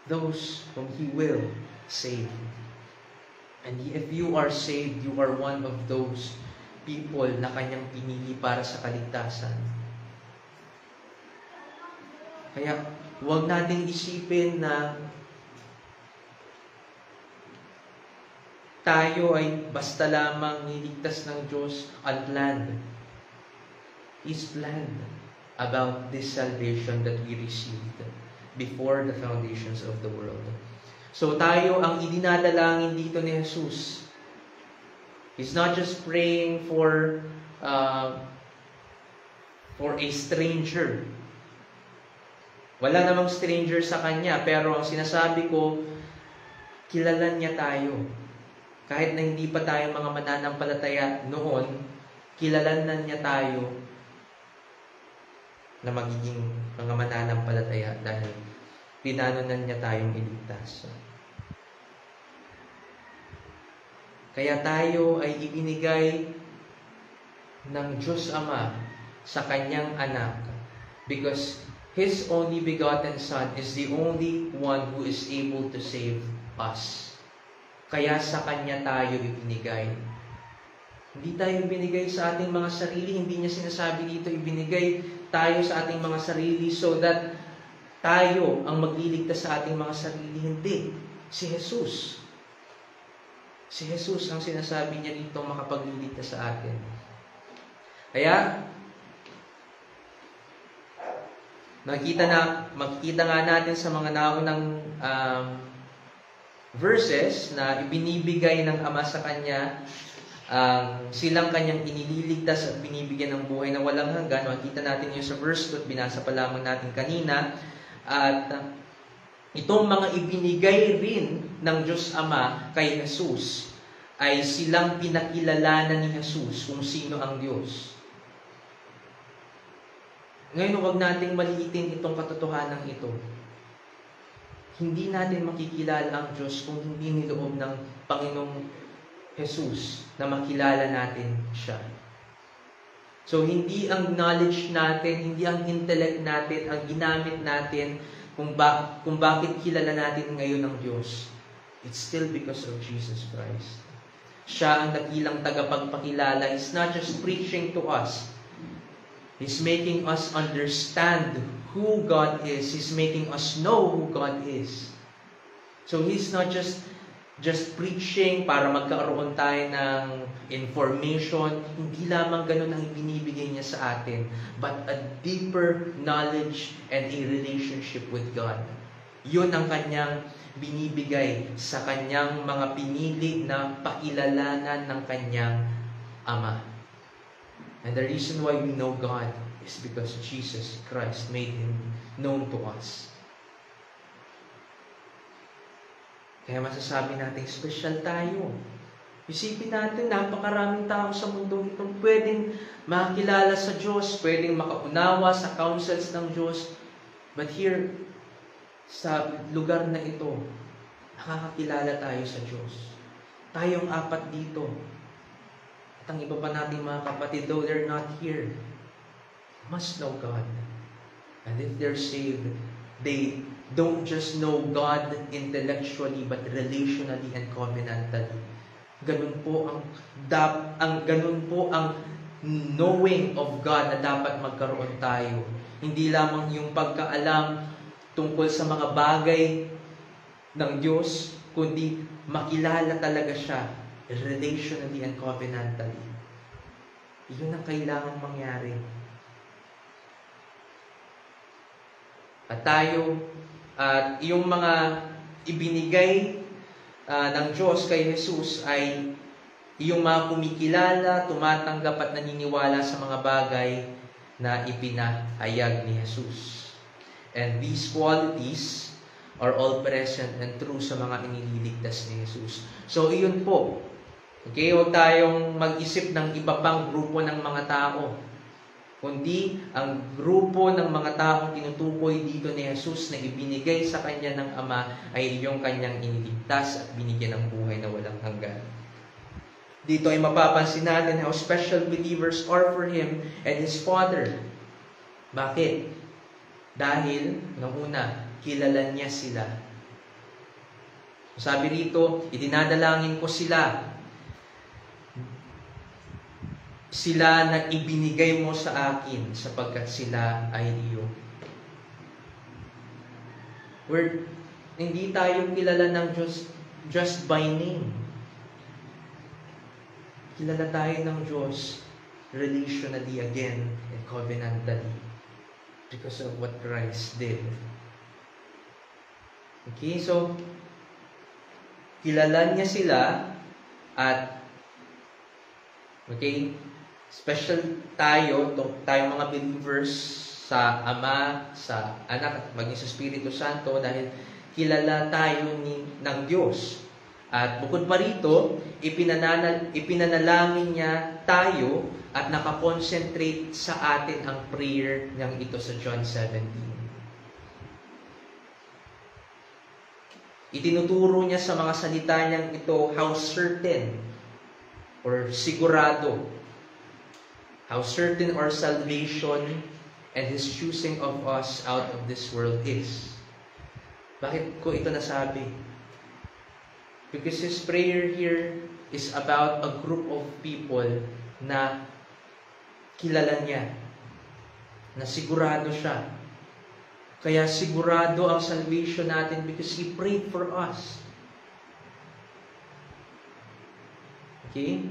those whom He will save. And if you are saved, you are one of those people na Kanyang pinili para sa kaligtasan. Kaya huwag nating isipin na tayo ay basta lamang niligtas ng Diyos unplanned. He's planned about this salvation that we received before the foundations of the world. So tayo ang idinadalangin dito ni Jesus. He's not just praying for a stranger. Wala namang stranger sa Kanya, pero ang sinasabi ko, kilala niya tayo. Kahit na hindi pa tayo mga mananampalataya noon, kilalanan niya tayo na magiging mga mananampalataya dahil pinanunan niya tayong iligtas. Kaya tayo ay ibinigay ng Diyos Ama sa Kanyang anak because His only begotten Son is the only one who is able to save us. Kaya sa Kanya tayo ibinigay. Hindi tayo ibinigay sa ating mga sarili. Hindi niya sinasabi dito, ibinigay tayo sa ating mga sarili so that tayo ang magliligtas sa ating mga sarili. Hindi. Si Jesus. Si Jesus ang sinasabi niya dito makapagliligtas sa atin. Kaya, makikita nga natin sa mga naunang verses na ibinibigay ng Ama sa Kanya, silang Kanyang inililigtas at binibigyan ng buhay na walang hanggan. Makikita natin yun sa verse 2 at binasa pa lamang natin kanina. At itong mga ibinigay rin ng Diyos Ama kay Jesus ay silang pinakilalanan ni Jesus kung sino ang Diyos. Ngayon, huwag nating maliitin itong katotohanan ito. Hindi natin makikilala ang Diyos kung hindi niloob ng Panginoong Jesus na makilala natin siya. So, hindi ang knowledge natin, hindi ang intellect natin, ang ginamit natin kung bakit kilala natin ngayon ang Diyos. It's still because of Jesus Christ. Siya ang dakilang tagapagpakilala. He's not just preaching to us. He's making us understand who God is. He's making us know who God is. So He's not just preaching para magkaroon tayo ng information. Hindi lamang ganun ang ibinibigay niya sa atin, but a deeper knowledge and a relationship with God. Yun ang Kanyang binibigay sa Kanyang mga pinili na pakilalanan ng Kanyang Ama. And the reason why we know God is because Jesus Christ made Him known to us. Kaya masasabi natin, special tayo. Isipin natin, napakaraming tao sa mundo itong pwedeng makakilala sa Diyos, pwedeng makaunawa sa counsels ng Diyos. But here, sa lugar na ito, nakakakilala tayo sa Diyos. Tayong apat dito. At ang iba pa nating mga kapatid, though they're not here, must know God. And if they're saved, they don't just know God intellectually, but relationally and covenantally. Ganun po ang knowing of God na dapat magkaroon tayo. Hindi lamang yung pagkaalam tungkol sa mga bagay ng Diyos, kundi makilala talaga siya relationally and covenantally. Iyon ang kailangan mangyari. At tayo, at yung mga ibinigay ng Diyos kay Jesus ay yung mga kumikilala, tumatanggap at naniniwala sa mga bagay na ipinahayag ni Jesus. And these qualities are all present and true sa mga inililigtas ni Jesus. So, iyon po. Okay, huwag tayong mag-isip ng iba pang grupo ng mga tao. kundi ang grupo ng mga taong tinutukoy dito ni Jesus na ibinigay sa kanya ng Ama ay yung kanyang iniligtas at binigyan ng buhay na walang hanggan. Dito ay mapapansin natin how special believers are for Him and His Father. Bakit? Dahil, una, kilala niya sila. Sabi rito, idinadalangin ko sila. Sila na ibinigay mo sa akin sapagkat sila ay iyo. Hindi tayo kilala ng Diyos just by name. Kilala tayo ng Diyos relationally again and covenantally because of what Christ did. Okay, so kilala niya sila at special tayo mga believers sa Ama, sa Anak at maging sa Espiritu Santo dahil kilala tayo ng Diyos. At bukod pa rito, ipinanalangin niya tayo at nakakonsentrate sa atin ang prayer niyang ito sa John 17. Itinuturo niya sa mga salita niyang ito how certain or sigurado, how certain our salvation and His choosing of us out of this world is. Bakit ko ito nasabi? Because His prayer here is about a group of people na kilala niya, na sigurado siya. Kaya sigurado ang salvation natin because He prayed for us. Okay?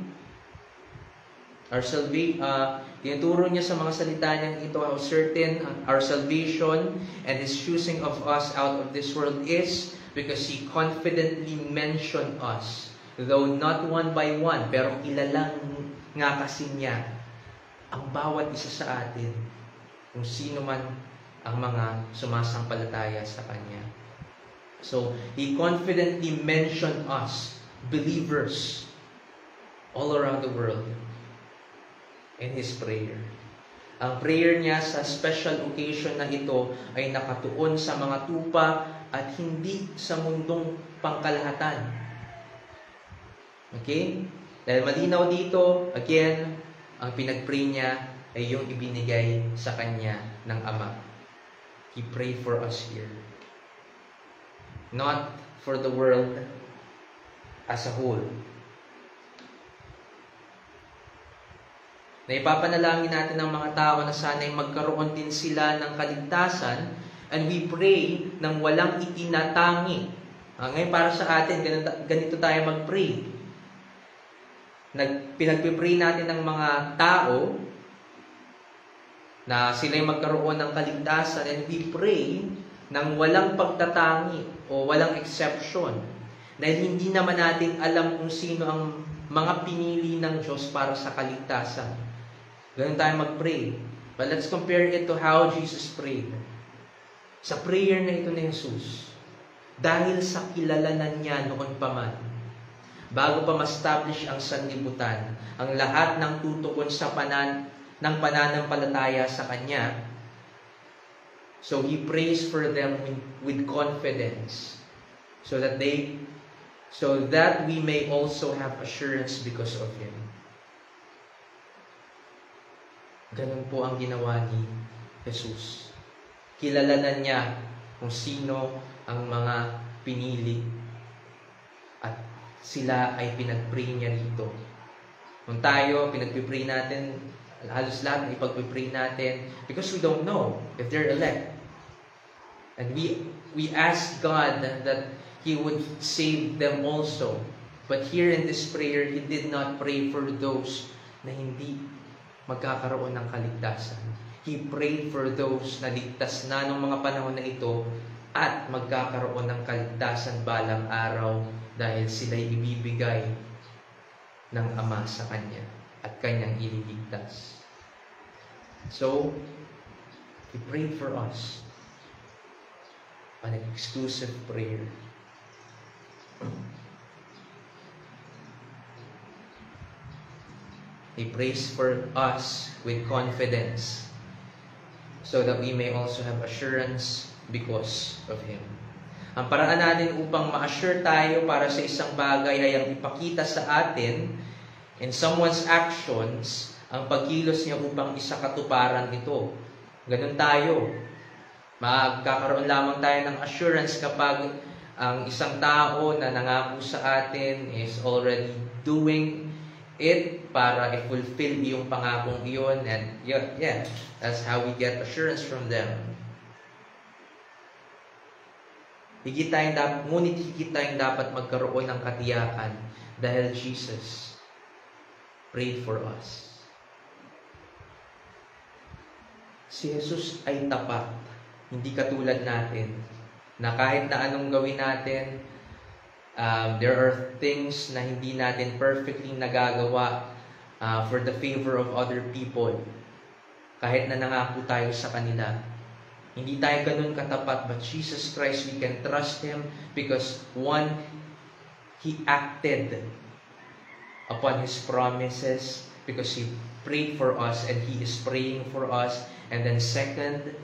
Tinuturo niya sa mga salita niyang ito how certain our salvation and His choosing of us out of this world is because He confidently mentioned us, though not one by one, pero ilalang nga kasi niya ang bawat isa sa atin, kung sino man ang mga sumasampalataya sa Kanya. So, He confidently mentioned us, believers, all around the world, in His prayer. Ang prayer niya sa special occasion na ito ay nakatuon sa mga tupa at hindi sa mundong pangkalahatan. Okay? Dahil malinaw dito, again, ang pinag-pray niya ay yung ibinigay sa Kanya ng Ama. He prayed for us here. Not for the world as a whole. Na ipapanalangin natin ng mga tao na sana'y magkaroon din sila ng kaligtasan, and we pray ng walang itinatangi. Ngayon para sa atin, ganito tayo mag-pray. Pinagpipray natin ng mga tao na sila'y magkaroon ng kaligtasan, and we pray ng walang pagtatangi o walang exception. Dahil hindi naman natin alam kung sino ang mga pinili ng Diyos para sa kaligtasan. Ganun tayo mag-pray. But let's compare it to how Jesus prayed. Sa prayer na ito ni Jesus, dahil sa kilalanan niya noon pa man, bago pa ma-establish ang sanlibutan, ang lahat ng tutugon sa ng pananampalataya sa Kanya, so He prays for them with confidence, so that we may also have assurance because of Him. Ganun po ang ginawa ni Jesus. Kilalanan niya kung sino ang mga pinili at sila ay pinag-pray niya rito. Kung tayo, pinag-pray natin, halos lahat ng ipag-pray natin because we don't know if they're elect. And we ask God that He would save them also. But here in this prayer, He did not pray for those na hindi magkakaroon ng kaligtasan. He prayed for those na ligtas na noong mga panahon na ito at magkakaroon ng kaligtasan balang araw dahil sila'y ibibigay ng Ama sa Kanya at Kanyang ililigtas. So, He prayed for us. An exclusive prayer. He prays for us with confidence so that we may also have assurance because of Him. Ang paraan natin upang ma-assure tayo para sa isang bagay ay ang ipakita sa atin in someone's actions ang pagkilos niya upang isakatuparan ito. Ganun tayo. Magkakaroon lamang tayo ng assurance kapag ang isang tao na nangako sa atin is already doing it para i-fulfill yung pangakong iyon. And yeah, that's how we get assurance from them. Ngunit higit tayong dapat magkaroon ng katiyakan dahil Jesus prayed for us. Si Jesus ay tapat, hindi katulad natin, na kahit na anong gawin natin, there are things na hindi natin perfectly nagagawa for the favor of other people. Kahit na nangako tayo sa kanila. Hindi tayo ganun katapat, but Jesus Christ, we can trust Him because one, He acted upon His promises because He prayed for us and He is praying for us. And then second,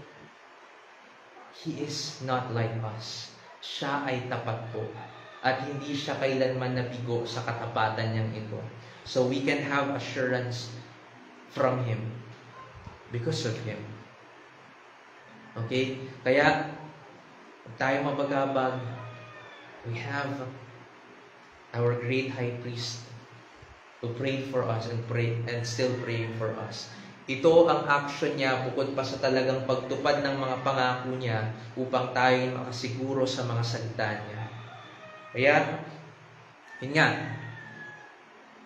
He is not like us. Siya ay tapat po. At hindi siya kailanman nabigo sa katapatan niyang ito. So we can have assurance from Him because of Him. Okay? Kaya, tayo mabagabag, we have our great high priest who prayed for us and still praying for us. Ito ang action niya bukod pa sa talagang pagtupad ng mga pangako niya upang tayo makasiguro sa mga salita niya. Kaya, yun nga,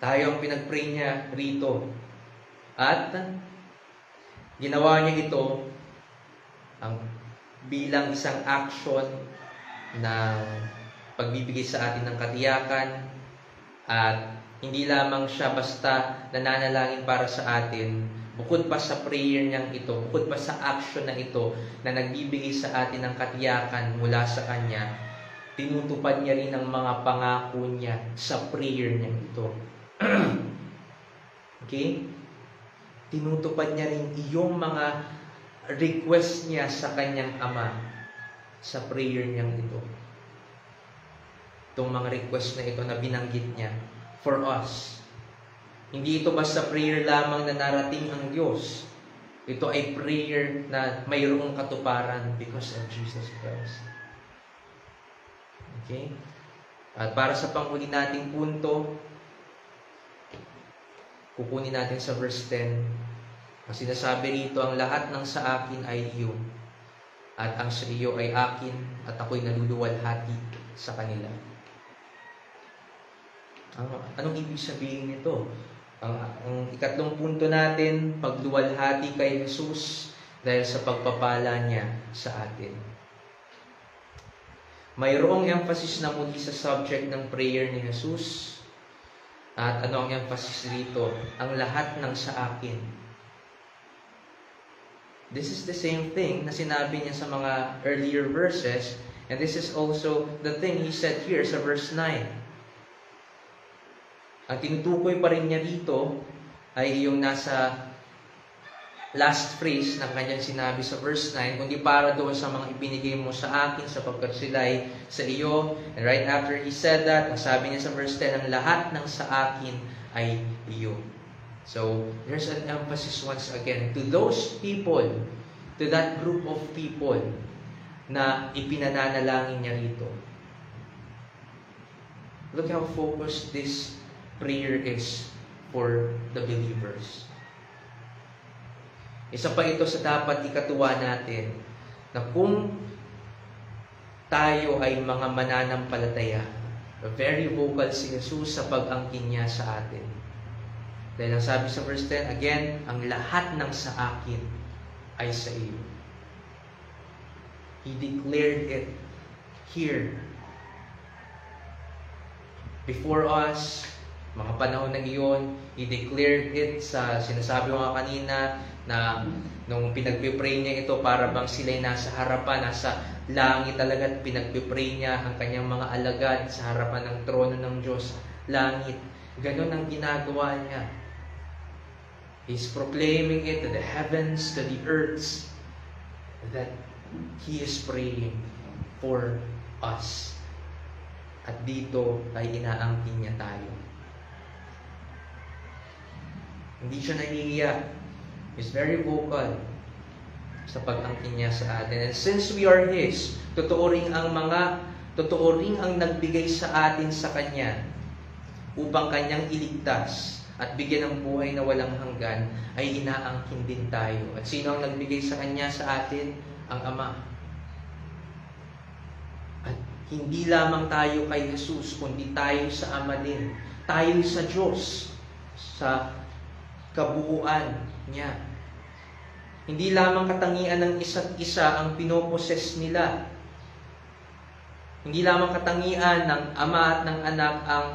tayo ang pinag-pray niya rito. At, ginawa niya ito bilang isang action na pagbibigay sa atin ng katiyakan at hindi lamang siya basta nananalangin para sa atin, bukod pa sa prayer niyang ito, bukod pa sa action na ito na nagbibigay sa atin ng katiyakan mula sa Kanya, tinutupad niya rin ang mga pangako niya sa prayer niyang ito. Okay? Tinutupad niya rin iyong mga request niya sa kanyang Ama sa prayer niyang ito. Itong mga request na ito na binanggit niya for us. Hindi ito basta prayer lamang na narating ang Diyos. Ito ay prayer na mayroong katuparan because of Jesus Christ. Okay? At para sa panghuli nating punto, kukunin natin sa verse 10. Ang sinasabi rito, ang lahat ng sa akin ay iyo, at ang sa iyo ay akin, at ako'y naluluwalhati sa kanila. Anong ibig sabihin nito? Ang ikatlong punto natin, pagluwalhati kay Jesus dahil sa pagpapala niya sa atin. Mayroong emphasis na muli sa subject ng prayer ni Jesus. At ano ang emphasis dito? Ang lahat ng sa akin. This is the same thing na sinabi niya sa mga earlier verses, and this is also the thing He said here sa verse 9. Ang tinutukoy pa rin niya dito ay yung nasa last phrase ng kanyang sinabi sa verse 9, kundi para doon sa mga ibinigay mo sa akin sapagkat sila'y sa iyo. And right after He said that, ang sabi niya sa verse 10, ang lahat ng sa akin ay iyo. So, there's an emphasis once again to those people, to that group of people na ipinananalangin niya rito. Look how focused this prayer is for the believers. Isa pa ito sa dapat ikatuwa natin na kung tayo ay mga mananampalataya, very vocal si Jesus sa pag-angkin niya sa atin. Dahil ang sabi sa verse 10, again, ang lahat ng sa akin ay sa iyo. He declared it here. Before us, mga panahon na iyon, He declared it sa sinasabi ko nga kanina na nung pinagpipray niya ito para bang sila'y nasa harapan, nasa langit talaga at pinagpipray niya ang kanyang mga alagad sa harapan ng trono ng Diyos, langit. Ganon ang ginagawa niya. He's proclaiming it to the heavens, to the earths, that He is praying for us. At dito ay inaangkin niya tayo. Hindi siya nahihiya. He's very vocal sa pag-angkin niya sa atin. And since we are His, totoo ring ang nagbigay sa atin sa Kanya upang Kanyang iligtas at bigyan ng buhay na walang hanggan, ay inaangkin din tayo. At sino ang nagbigay sa Kanya sa atin? Ang Ama. At hindi lamang tayo kay Jesus, kundi tayo sa Ama din. Tayo sa Diyos, sa kabuuan niya. Hindi lamang katangian ng isa't isa ang pinoposes nila. Hindi lamang katangian ng Ama at ng Anak ang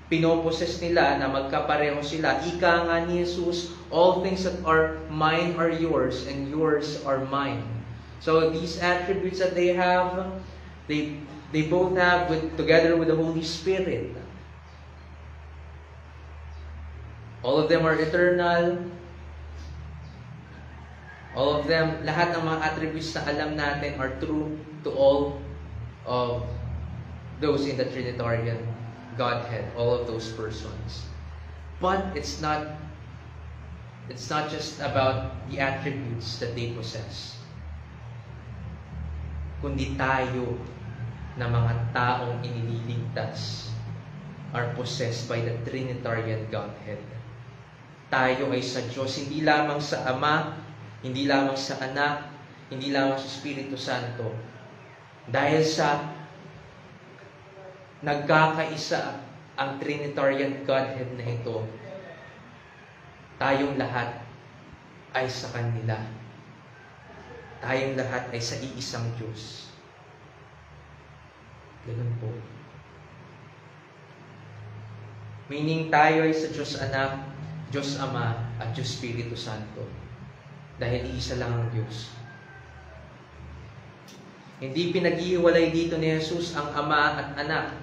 pinoposes nila na magkapareho sila. Ika nga ni Jesus, all things that are mine are yours and yours are mine. So these attributes that they have, they both have together with the Holy Spirit. All of them are eternal. All of them, lahat ng mga attributes na alam natin are true to all of those in the Trinitarian Godhead, all of those persons. But it's not just about the attributes that they possess, kundi tayo na mga taong inililigtas are possessed by the Trinitarian Godhead. Tayo ay sa Diyos, hindi lamang sa Ama, hindi lamang sa Anak, hindi lamang sa Espiritu Santo. Dahil sa nagkakaisa ang Trinitarian Godhead na ito, tayong lahat ay sa kanila. Tayong lahat ay sa iisang Diyos. Ganun po. Meaning tayo ay sa Diyos Anak, Diyos Ama, at Diyos Espiritu Santo. Dahil iisa lang ang Diyos. Hindi pinag-iiwalay dito ni Jesus ang Ama at Anak.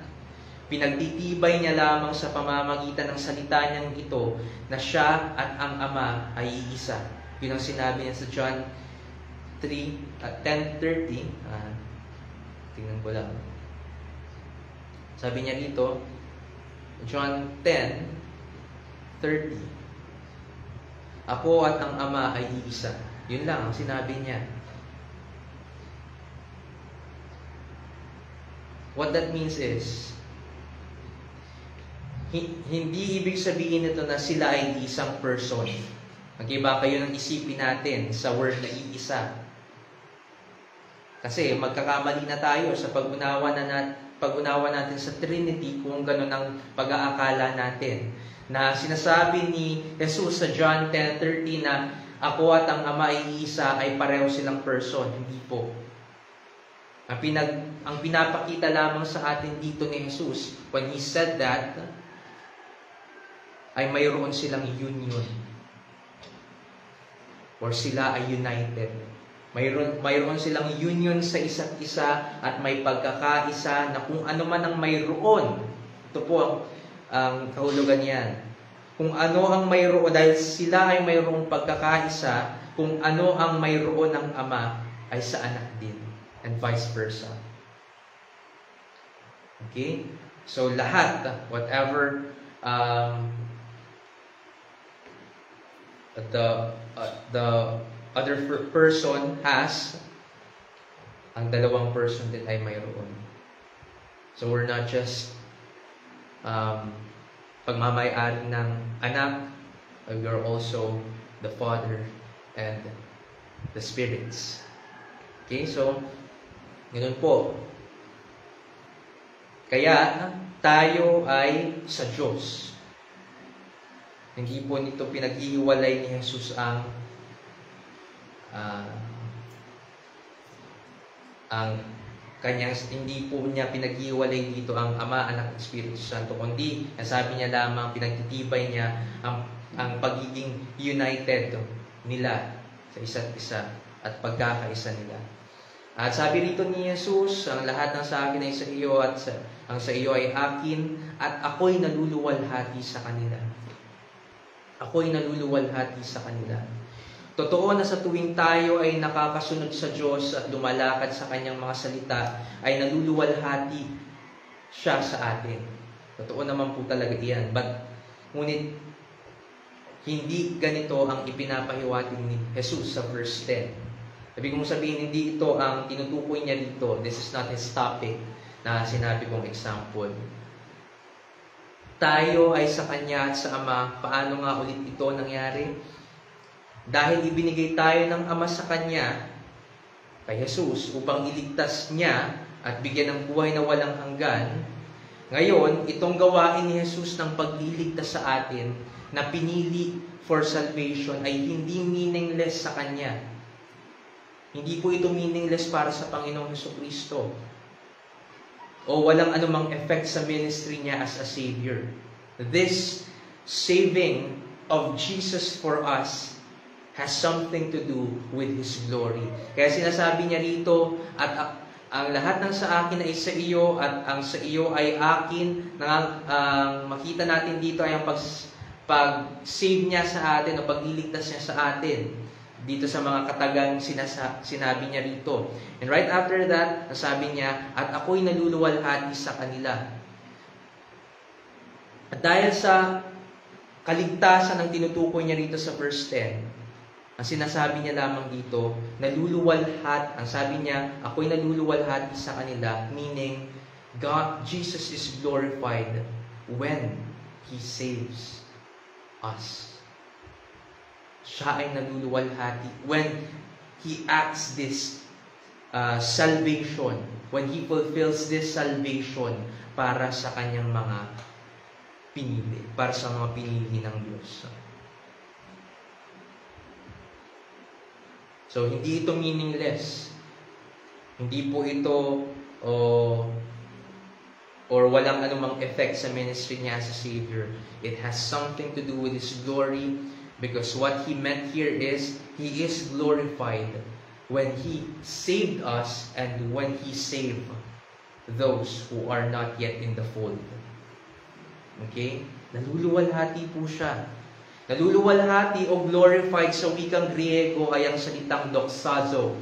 Pinagtitibay niya lamang sa pamamagitan ng salita niyang ito na siya at ang Ama ay iisa. Yun ang sinabi niya sa John 10:30. Tingnan ko lang. Sabi niya dito, John 10:30. Ako at ang Ama ay iisa. Yun lang ang sinabi niya. What that means is, hindi ibig sabihin nito na sila ay isang person. Mag-iba kayo ng isipin natin sa word na iisa. Kasi magkakamali na tayo sa pag-unawa natin sa Trinity kung gano'n ang pag-aakala natin. Na sinasabi ni Jesus sa John 10:30 na ako at ang Ama ay iisa, ay pareho silang person. Hindi po. Ang pinapakita lamang sa atin dito ni Jesus, when He said that, ay mayroon silang union. Or sila ay united. Mayroon silang union sa isa't isa at may pagkakaisa na kung ano man ang mayroon. Ito po ang kahulugan niyan. Kung ano ang mayroon, dahil sila ay mayroong pagkakaisa, kung ano ang mayroon ng Ama ay sa Anak din. And vice versa. Okay? So lahat, whatever the other person has, ang dalawang person din ay mayroon. So we're not just pagmamay-ari ng Anak, we are also the Father and the Spirits. Okay, so ganoon po. Kaya tayo ay sa Diyos. Hindi po nito pinag-ihiwalay ni Jesus ang kanyang, hindi po niya pinag-iwalay dito ang Ama, Anak at Espiritu Santo, kundi sabi niya lamang, pinagtitibay niya ang pagiging united nila sa isa't isa at pagkakaisa nila. At sabi rito ni Jesus, ang lahat ng sa akin ay sa iyo at ang sa iyo ay akin at ako'y naluluwalhati sa kanila. ako'y naluluwalhati sa kanila. Totoo na sa tuwing tayo ay nakakasunod sa Diyos at lumalakad sa Kanyang mga salita, ay naluluwalhati siya sa atin. Totoo naman po talaga iyan. Ngunit, hindi ganito ang ipinapahiwatig ni Jesus sa verse 10. Sabi kong sabihin, hindi ito ang tinutukoy niya dito. This is not his topic na sinabi kong example. Tayo ay sa Kanya at sa Ama. Paano nga ulit ito nangyari? Dahil ibinigay tayo ng Ama sa Kanya, kay Jesus, upang iligtas niya at bigyan ng buhay na walang hanggan. Ngayon, itong gawain ni Jesus ng pagliligtas sa atin na pinili for salvation ay hindi meaningless sa Kanya. Hindi po ito meaningless para sa Panginoong Hesukristo. O walang anumang effect sa ministry niya as a Savior. This saving of Jesus for us has something to do with His glory. Kaya sinasabi niya rito, at ang lahat ng sa akin ay sa iyo, at ang sa iyo ay akin. Makita natin dito ay ang pag-save niya sa atin o pagliligtas niya sa atin. Dito sa mga katagang sinabi niya rito. And right after that, nasabi niya, at ako'y naluluwalhati sa kanila. At dahil sa kaligtasan ng tinutukoy niya rito sa verse 10, ang sinasabi niya lamang dito, ang sabi niya, ako'y naluluwalhati sa kanila, meaning, Jesus is glorified when He saves us. Siya ay naluluwalhati when He acts this salvation, when He fulfills this salvation para sa Kanyang mga pinili, para sa mga pinili ng Diyos. So, hindi ito meaningless. Hindi po ito or walang anumang effect sa ministry niya as a Savior. It has something to do with His glory because what He meant here is He is glorified when He saved us and when He saved those who are not yet in the fold. Okay? Naluluwalhati po siya. Naluluwalhati o glorified sa wikang Griego ay ang salitang doxazo.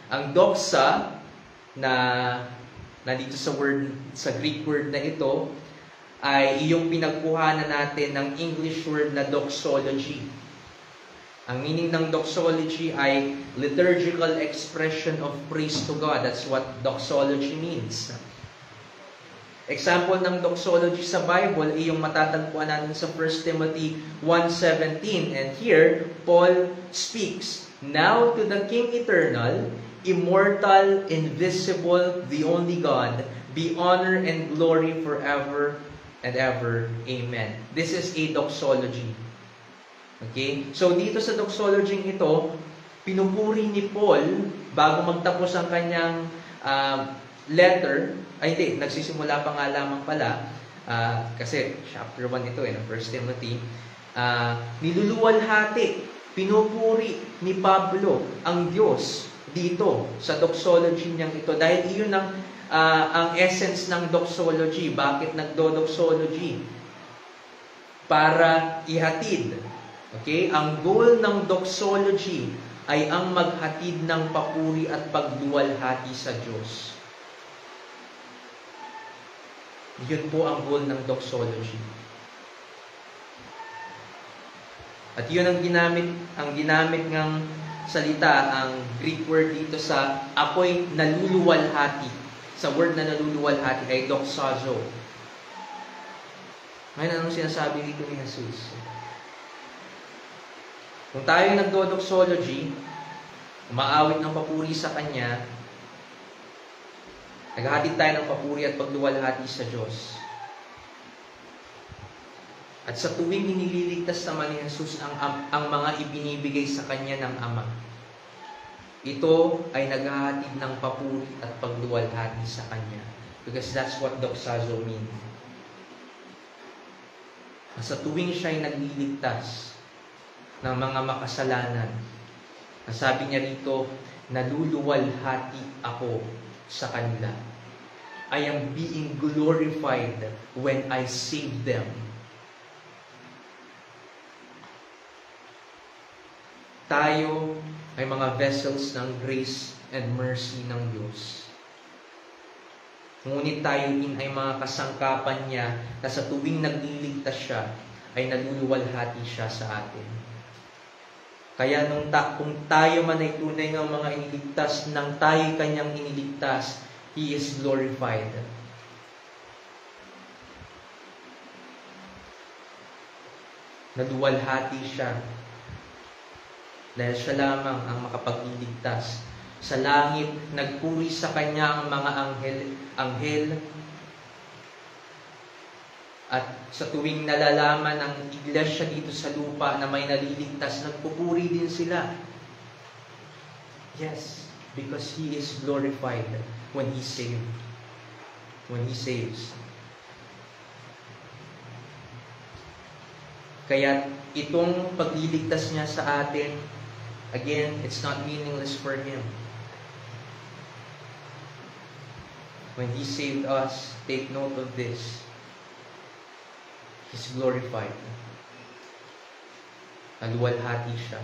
Ang doxa na nandito sa Greek word na ito ay iyong pinagkuhanan natin ng English word na doxology. Ang meaning ng doxology ay liturgical expression of praise to God. That's what doxology means. Example ng doxology sa Bible ay yung matatagpuan natin sa 1 Timothy 1:17. And here, Paul speaks, now to the King eternal, immortal, invisible, the only God, be honor and glory forever and ever. Amen. This is a doxology. Okay? So dito sa doxology ito, pinupuri ni Paul bago magtapos ang kanyang letter. Nagsisimula pa nga lamang pala, kasi chapter 1 ito, 1 Timothy, niluluwalhati, pinupuri ni Pablo ang Diyos dito sa doxology niyang ito. Dahil iyon ang essence ng doxology. Bakit nagdo-doxology? Para ihatid. Okay? Ang goal ng doxology ay ang maghatid ng papuri at pagluwalhati sa Diyos. Yun po ang goal ng doxology. At yun ang ginamit ng salita, ang Greek word dito sa ako'y naluluwalhati. Sa word na naluluwalhati ay doxazo. Ngayon, anong sinasabi dito ni Jesus? Kung tayo nagdo-doxology, umaawit ng papuri sa Kanya, naghahatid tayo ng papuri at pagluwalhati sa Diyos. At sa tuwing nililigtas naman ni Jesus ang mga ibinibigay sa Kanya ng Ama, ito ay naghahatid ng papuri at pagluwalhati sa Kanya. Because that's what doxazo means. Sa tuwing siya ay nagliligtas ng mga makasalanan, sabi niya rito, naluluwalhati ako sa kanila. I am being glorified when I save them. tayo ay mga vessels ng grace and mercy ng Diyos. Ngunit tayo din ay mga kasangkapan niya na sa tuwing nagliligtas siya, ay naluluwalhati siya sa atin. Kaya kung tayo man ay tunay ng mga iniligtas, nang tayo kanyang iniligtas, He is glorified. Naluwalhati siya dahil siya lamang ang makapagliligtas. Sa langit, nagpuri sa kanya ang mga anghel, at sa tuwing nalalaman ng iglesia dito sa lupa na may naliligtas, nagpupuri din sila. Yes, because He is glorified when He saves. Kaya itong pagliligtas niya sa atin, again, it's not meaningless for Him. When He saved us, take note of this. He's glorified. Naluwalhati siya.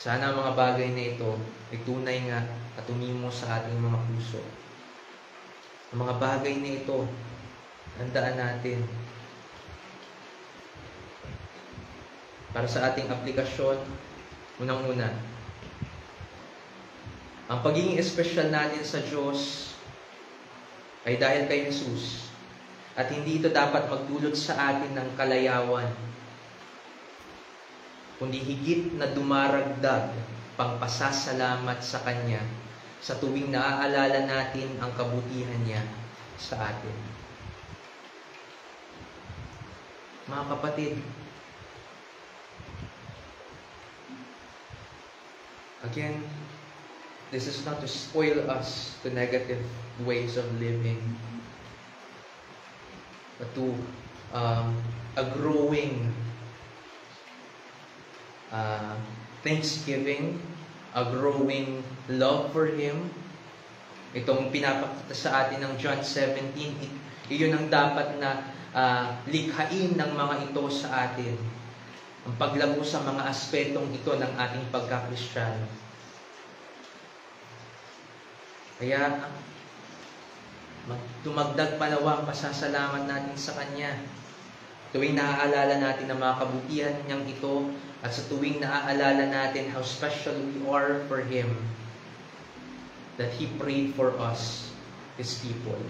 Sana ang mga bagay na ito ay tunay nga at tumimo sa ating mga puso. Ang mga bagay na ito, tandaan natin para sa ating aplikasyon. Unang-una, ang pagiging espesyal natin sa Diyos ay dahil kay Jesus, at hindi ito dapat magdulot sa atin ng kalayawan, kundi higit na dumaragdag pang pasasalamat sa Kanya sa tuwing naaalala natin ang kabutihan niya sa atin. Mga kapatid, again, this is not to spoil us to negative ways of living, but to a growing thanksgiving, a growing love for Him. Itong pinapakita sa atin ng John 17, iyon ang dapat na likhain ng mga ito sa atin. Ang paglago sa mga aspetong ito ng ating pagka-Kristiyano. Kaya, dumagdag palawa ang pasasalamat natin sa Kanya. Tuwing naaalala natin ang mga kabutihan niyang ito, at sa tuwing naaalala natin how special we are for Him, that He prayed for us, His people.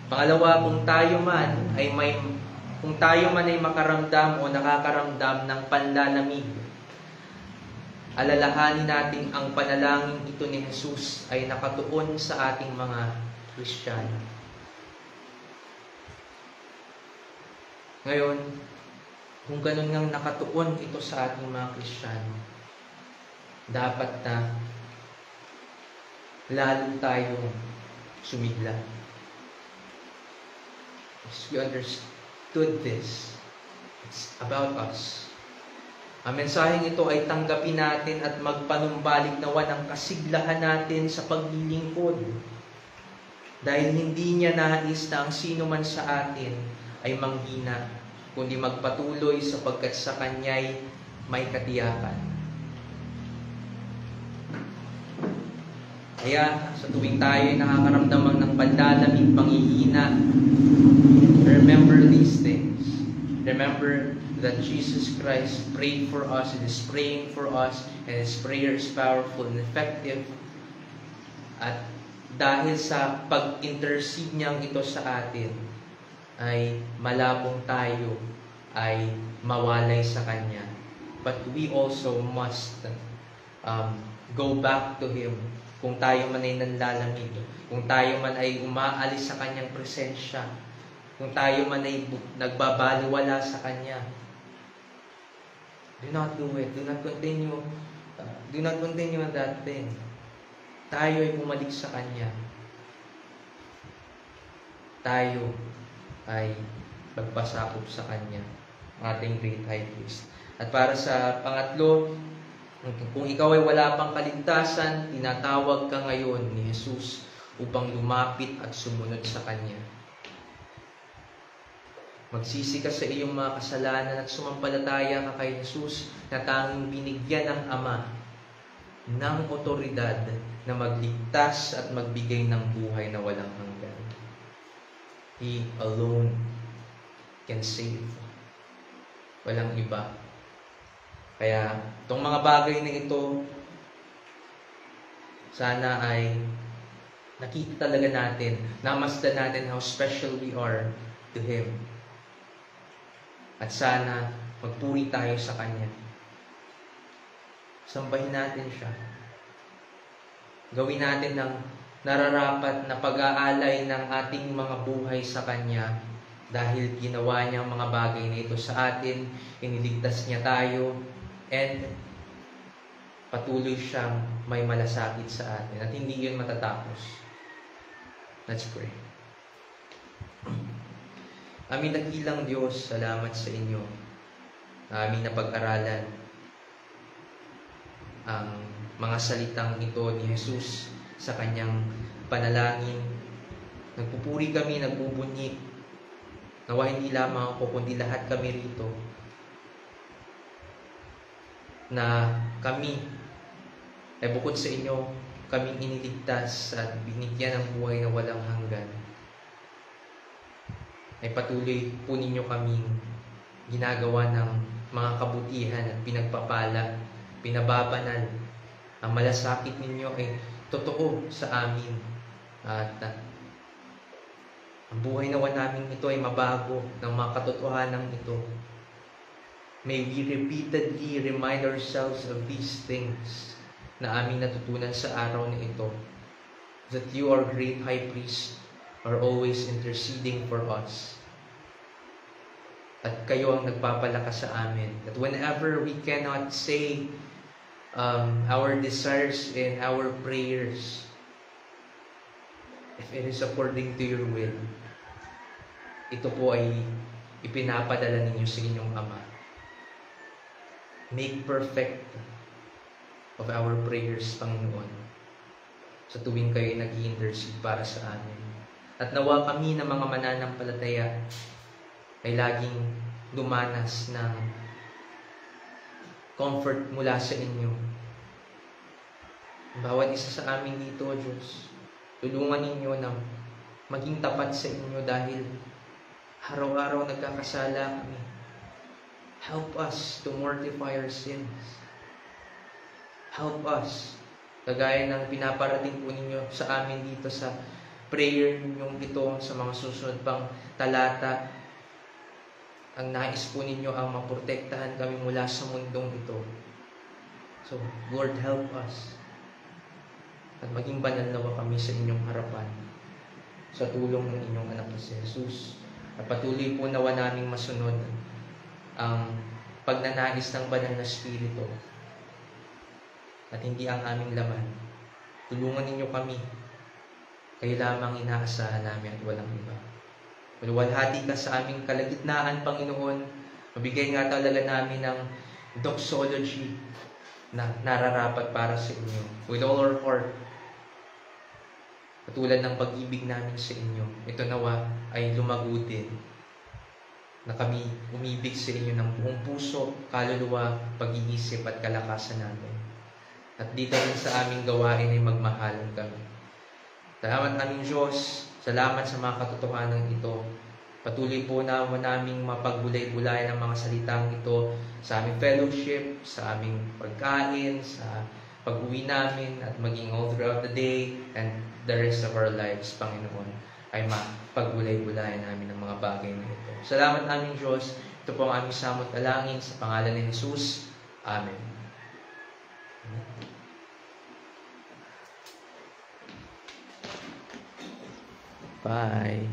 Pangalawa, kung tayo man ay makaramdam o nakakaramdam ng panlalamig, alalahanin natin ang panalangin ito ni Jesus ay nakatuon sa ating mga Kristiyano. Ngayon, kung ganun ngang nakatuon ito sa ating mga Kristiyano, dapat na lalo tayong sumigla. As we understood this, it's about us. Ang mensaheng ito ay tanggapin natin at magpanumbalik nawa ng kasiglahan natin sa paglilingkod. Dahil hindi niya nais na ang sino man sa atin ay manghina, kundi magpatuloy sapagkat sa Kanya'y may katiyakan. Kaya sa tuwing tayo ay nakakaramdaman ng panlalamig, panghihina, remember these things. Remember that Jesus Christ prayed for us and is praying for us, and His prayer is powerful and effective. At dahil sa pag-intercede niyang ito sa atin, ay malabong tayo ay mawalay sa Kanya. But we also must go back to Him kung tayo man ay nanlalamig, kung tayo man ay umaalis sa Kanyang presensya, kung tayo man ay nagbabaliwala sa Kanya. Do not do it. Do not continue on that thing. Tayo ay bumalik sa Kanya. Tayo ay magpasakop sa Kanya, ating great high priest. At para sa pangatlo, kung ikaw ay wala pang kaligtasan, tinatawag ka ngayon ni Jesus upang lumapit at sumunod sa Kanya. Magsisi ka sa iyong mga kasalanan at sumampalataya ka kay Jesus na tanging binigyan ng Ama ng otoridad na magligtas at magbigay ng buhay na walang hanggan. He alone can save. Walang iba. Kaya itong mga bagay na ito, sana ay nakita talaga natin, namasdan natin how special we are to Him. At sana magpuri tayo sa Kanya. Sambahin natin siya. Gawin natin ng nararapat na pag-aalay ng ating mga buhay sa Kanya dahil ginawa niya ang mga bagay na ito sa atin, iniligtas niya tayo, and patuloy siyang may malasakit sa atin at hindi yun matatapos. Let's pray. Aming dakilang Diyos, salamat sa inyo na aming napag-aralan ang mga salitang ito ni Jesus sa kanyang panalangin. Nagpupuri kami, nagbubunyi, nawa hindi lamang ako kundi lahat kami rito na kami ay bukod sa inyo, kaming iniligtas at binigyan ng buhay na walang hanggan. Ay patuloy po ninyo kaming ginagawa ng mga kabutihan at pinagpapala, pinababanal. Ang malasakit ninyo ay totoo sa amin. At ang buhay nawa namin ito ay mabago ng mga katotohanan ito. May we repeatedly remind ourselves of these things na aming natutunan sa araw na ito. That you, our great high priest, are always interceding for us. At kayo ang nagpapalakas sa amin. That whenever we cannot say our desires and our prayers, if it is according to your will, ito po ay ipinapadala ninyo sa inyong Ama. Make perfect of our prayers, Panginoon, sa tuwing kayo nag-i-intercede para sa amin. At nawa kami ng mga mananampalataya ay laging dumanas ng comfort mula sa inyo. Bawat isa sa amin dito, Diyos, tulungan ninyo na maging tapat sa inyo dahil araw-araw nagkakasala kami. Help us to mortify our sins. Help us, kagaya ng pinaparating po ninyo sa amin dito sa prayer ninyong ito sa mga susunod pang talata. Ang nais po ninyo ang maprotektahan kami mula sa mundong ito. So, Lord, help us. At maging banal nawa kami sa inyong harapan sa tulong ng inyong anak na si Jesus. At patuloy po nawa naming masunod ang pagnanais ng banal na Espiritu at hindi ang aming laman. Tulungan ninyo kami. Kayo lamang inaasahan namin at walang iba. Maluwalhati ka sa aming kalagitnaan, Panginoon. Mabigay nga talaga namin ng doxology na nararapat para sa inyo. With all our heart. Katulad ng pag-ibig namin sa inyo. Ito nawa ay lumagutin na kami umibig sa inyo ng buong puso, kaluluwa, pag-iisip at kalakasan namin. At dito rin sa aming gawain ay magmahalan kami. Salamat aming Diyos. Salamat sa mga katotohanan ito. Patuloy po naming mapagbulay-bulay ng mga salitang ito sa aming fellowship, sa aming pagkain, sa pag-uwi namin, at maging all throughout the day and the rest of our lives, Panginoon, ay mapagbulay-bulay namin ng mga bagay na ito. Salamat aming Diyos. Ito po ang aming samot alangin sa pangalan ni Jesus. Amen. Bye.